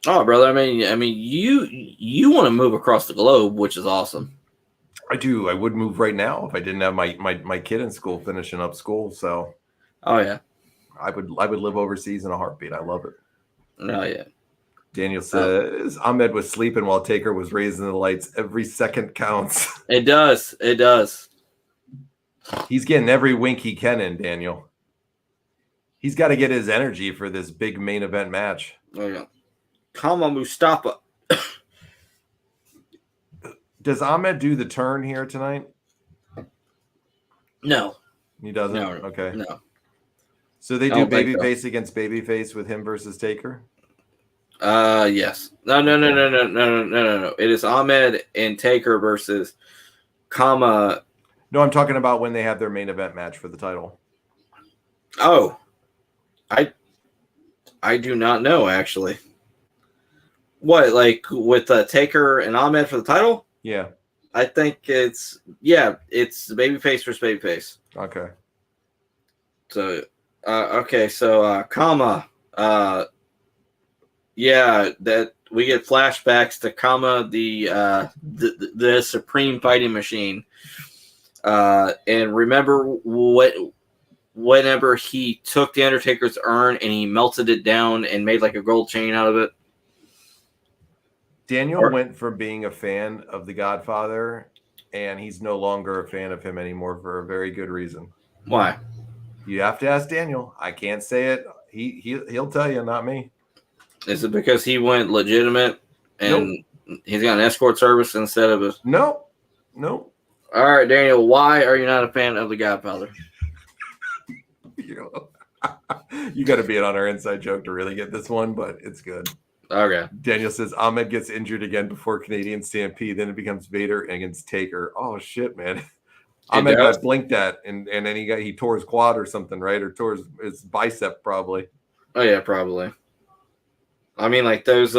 Oh, brother. I mean, you want to move across the globe, which is awesome. I do. I would move right now if I didn't have my kid in school finishing up school. So, Oh yeah. I would live overseas in a heartbeat. I love it. Oh yeah. Daniel says Ahmed was sleeping while Taker was raising the lights. Every second counts. It does. It does. He's getting every wink he can in, Daniel. He's got to get his energy for this big main event match. Oh yeah. Come on, Mustafa. Does Ahmed do the turn here tonight? No. He doesn't? No. Okay. No. So they do babyface against babyface with him versus Taker? Yes. No. It is Ahmed and Taker versus Kama. No, I'm talking about when they have their main event match for the title. Oh. I do not know, actually. What, like with Taker and Ahmed for the title? Yeah. I think it's babyface versus babyface. Okay. So, Kama, that we get flashbacks to Kama, the supreme fighting machine. And remember whenever he took the Undertaker's urn and he melted it down and made like a gold chain out of it? Daniel went from being a fan of The Godfather, and he's no longer a fan of him anymore for a very good reason. Why? You have to ask Daniel. I can't say it. He'll tell you, not me. Is it because he went legitimate and he's got an escort service instead of a... No. All right, Daniel, why are you not a fan of The Godfather? You got to be it on our inside joke to really get this one, but it's good. Okay. Daniel says Ahmed gets injured again before Canadian Stampede. Then it becomes Vader against Taker. Oh shit, man! Ahmed got blinked at, and then he tore his quad or something, right? Or tore his bicep probably. Oh yeah, probably. I mean, like those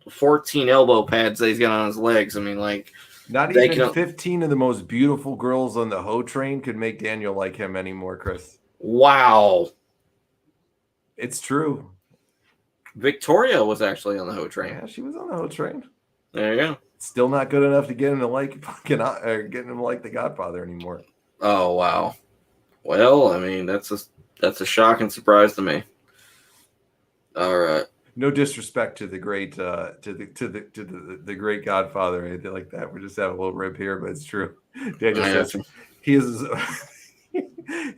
14 elbow pads that he's got on his legs. I mean, like not even 15 of the most beautiful girls on the Ho train could make Daniel like him anymore, Chris. Wow, it's true. Victoria was actually on the Ho train. Yeah, she was on the Ho train. There you go. Still not good enough to get him to like getting him to like The Godfather anymore. Oh wow. Well, I mean that's a shocking surprise to me. All right. No disrespect to the great the great Godfather or anything like that. We're just having a little rip here, but it's true. Daniel says he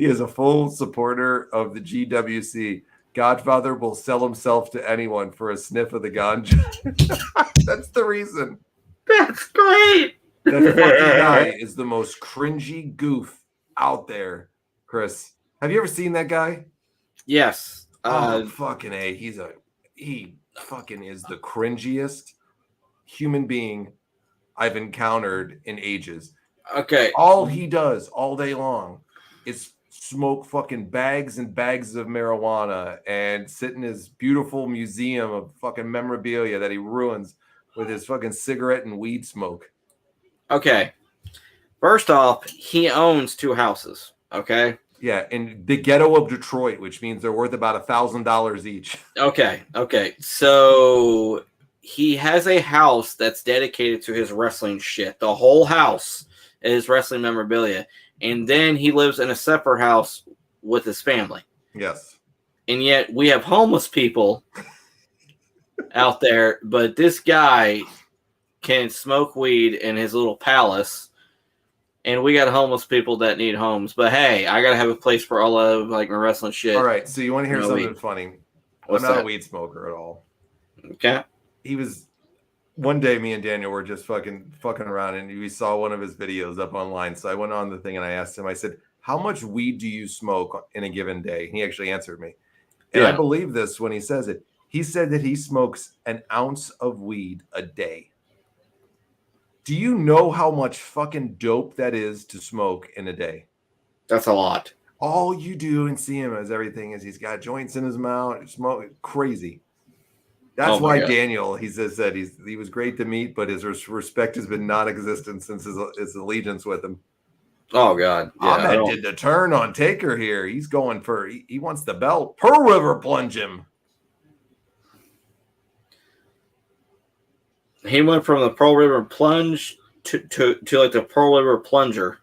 is a full supporter of the GWC. Godfather will sell himself to anyone for a sniff of the ganja. That's the reason. That's great. That fucking guy is the most cringy goof out there, Chris. Have you ever seen that guy? Yes. Fucking A. He fucking is the cringiest human being I've encountered in ages. Okay. All he does all day long is smoke fucking bags and bags of marijuana and sit in his beautiful museum of fucking memorabilia that he ruins with his fucking cigarette and weed smoke. Okay. First off, he owns 2 houses. Okay. Yeah, in the ghetto of Detroit, which means they're worth about $1,000 each. Okay. So he has a house that's dedicated to his wrestling shit. The whole house is wrestling memorabilia. And then he lives in a separate house with his family. Yes. And yet we have homeless people out there, but this guy can smoke weed in his little palace. And we got homeless people that need homes. But hey, I got to have a place for all of like my wrestling shit. All right, so you want to hear something funny? I'm not a weed smoker at all. Okay. One day, me and Daniel were just fucking around, and we saw one of his videos up online. So I went on the thing and I asked him, I said, how much weed do you smoke in a given day? And he actually answered me. And I believe this when he says it. He said that he smokes an ounce of weed a day. Do you know how much fucking dope that is to smoke in a day? That's a lot. All you do and see him as everything is he's got joints in his mouth, smoke crazy. That's why God. Daniel, he says that he was great to meet, but his respect has been non-existent since his allegiance with him. Oh God! Yeah, Ahmed did the turn on Taker here. He's going for he wants the belt. Pearl River plunge him. He went from the Pearl River Plunge to like the Pearl River Plunger.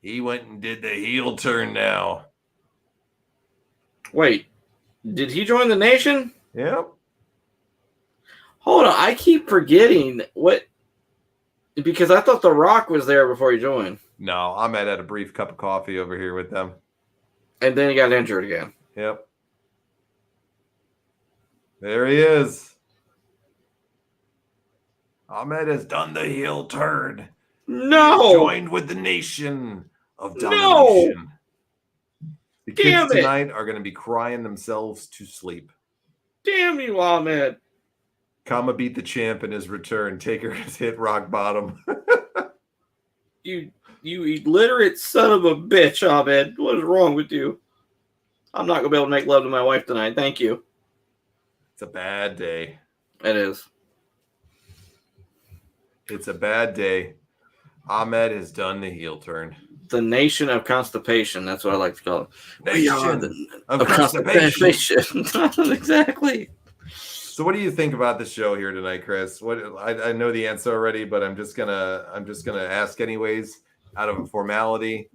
He went and did the heel turn now. Wait, did he join the Nation? Yep. Hold on, I keep forgetting what, because I thought The Rock was there before he joined. No, Ahmed had a brief cup of coffee over here with them. And then he got injured again. Yep. There he is. Ahmed has done the heel turn. No! He joined with the Nation of Domination. No! The Damn kids it. tonight are going to be crying themselves to sleep. Damn you, Ahmed. Kama beat the champ in his return. Taker has hit rock bottom. You illiterate son of a bitch, Ahmed. What is wrong with you? I'm not going to be able to make love to my wife tonight. Thank you. It's a bad day. It is. It's a bad day. Ahmed has done the heel turn. The Nation of Constipation. That's what I like to call it. We are Nation the of Constipation. Exactly. So, what do you think about the show here tonight, Chris? I know the answer already, but I'm just gonna ask anyways, out of a formality.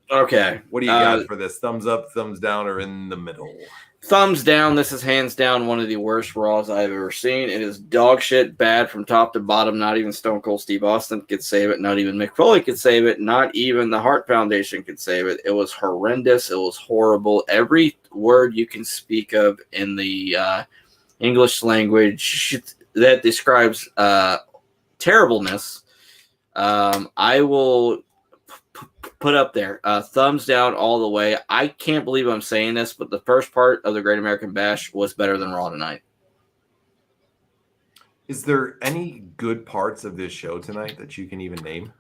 Okay. What do you got for this? Thumbs up, thumbs down, or in the middle? Thumbs down. This is hands down one of the worst Raws I've ever seen. It is dog shit bad from top to bottom. Not even Stone Cold Steve Austin could save it. Not even Mick Foley could save it. Not even the Hart Foundation could save it. It was horrendous. It was horrible. Every word you can speak of in the English language that describes terribleness, I will put up there. Thumbs down all the way. I can't believe I'm saying this, but the first part of the Great American Bash was better than Raw tonight. Is there any good parts of this show tonight that you can even name?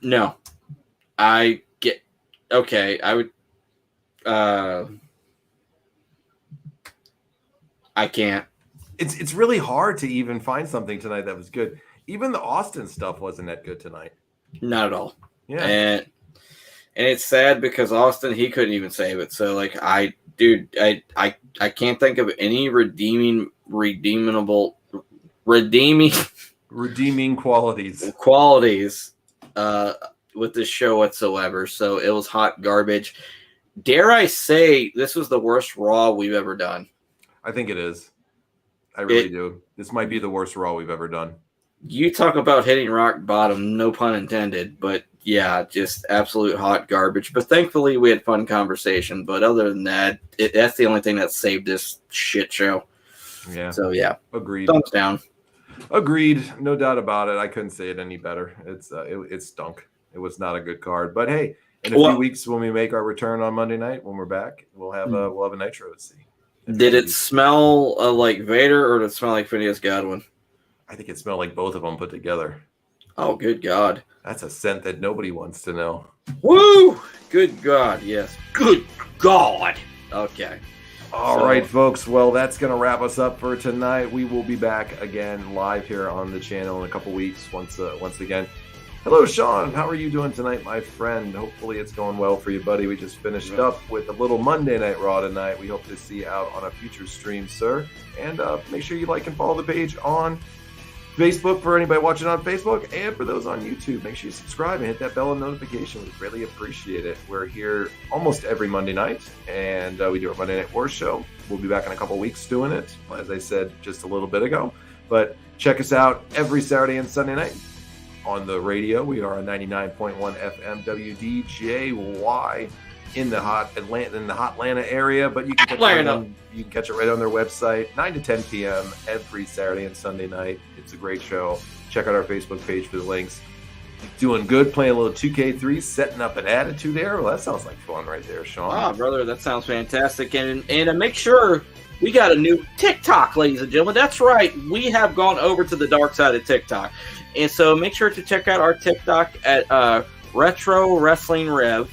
No. I would I can't. It's really hard to even find something tonight that was good. Even the Austin stuff wasn't that good tonight. Not at all. Yeah. And it's sad because Austin, he couldn't even save it. So like I can't think of any redeeming qualities with this show whatsoever. So it was hot garbage. Dare I say this was the worst Raw we've ever done? I think it is. I really do. This might be the worst Raw we've ever done. You talk about hitting rock bottom, no pun intended, but yeah, just absolute hot garbage. But thankfully, we had fun conversation. But other than that, that's the only thing that saved this shit show. Yeah. So yeah, agreed. Thumbs down. Agreed. No doubt about it. I couldn't say it any better. It stunk. It was not a good card. But hey, in a few weeks when we make our return on Monday night, when we're back, we'll have a Nitro to see. Did it smell like Vader or did it smell like Phineas Godwinn? I think it smelled like both of them put together. Oh, good God. That's a scent that nobody wants to know. Woo! Good God, yes. Good God. Okay. All right, folks. Well, that's going to wrap us up for tonight. We will be back again live here on the channel in a couple weeks once again. Hello, Sean. How are you doing tonight, my friend? Hopefully it's going well for you, buddy. We just finished up with a little Monday Night Raw tonight. We hope to see you out on a future stream, sir. And make sure you like and follow the page on Facebook for anybody watching on Facebook, and for those on YouTube, make sure you subscribe and hit that bell and notification. We really appreciate it. We're here almost every Monday night, and we do our Monday Night War show. We'll be back in a couple weeks doing it, as I said just a little bit ago. But check us out every Saturday and Sunday night on the radio. We are on 99.1 FM WDJY in the hot Atlanta area, but you can catch it right on their website, 9 to 10 p.m. every Saturday and Sunday night. It's a great show. Check out our Facebook page for the links. Doing good, playing a little 2K3, setting up an attitude era. Well, that sounds like fun right there, Sean. Ah, brother, that sounds fantastic. And make sure we got a new TikTok, ladies and gentlemen. That's right. We have gone over to the dark side of TikTok. And so make sure to check out our TikTok at Retro Wrestling Rev.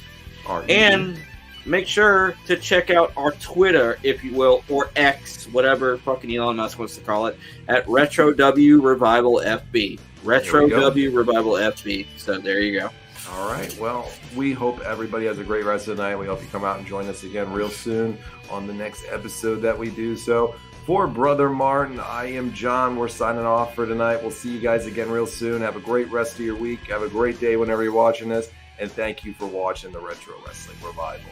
And make sure to check out our Twitter, if you will, or X, whatever fucking Elon Musk wants to call it, at Retro W Revival FB. Retro W Revival FB. So there you go. All right. Well, we hope everybody has a great rest of the night. We hope you come out and join us again real soon on the next episode that we do. So For Brother Martin, I am John. We're signing off for tonight. We'll see you guys again real soon. Have a great rest of your week. Have a great day whenever you're watching this. And thank you for watching the Retro Wrestling Revival.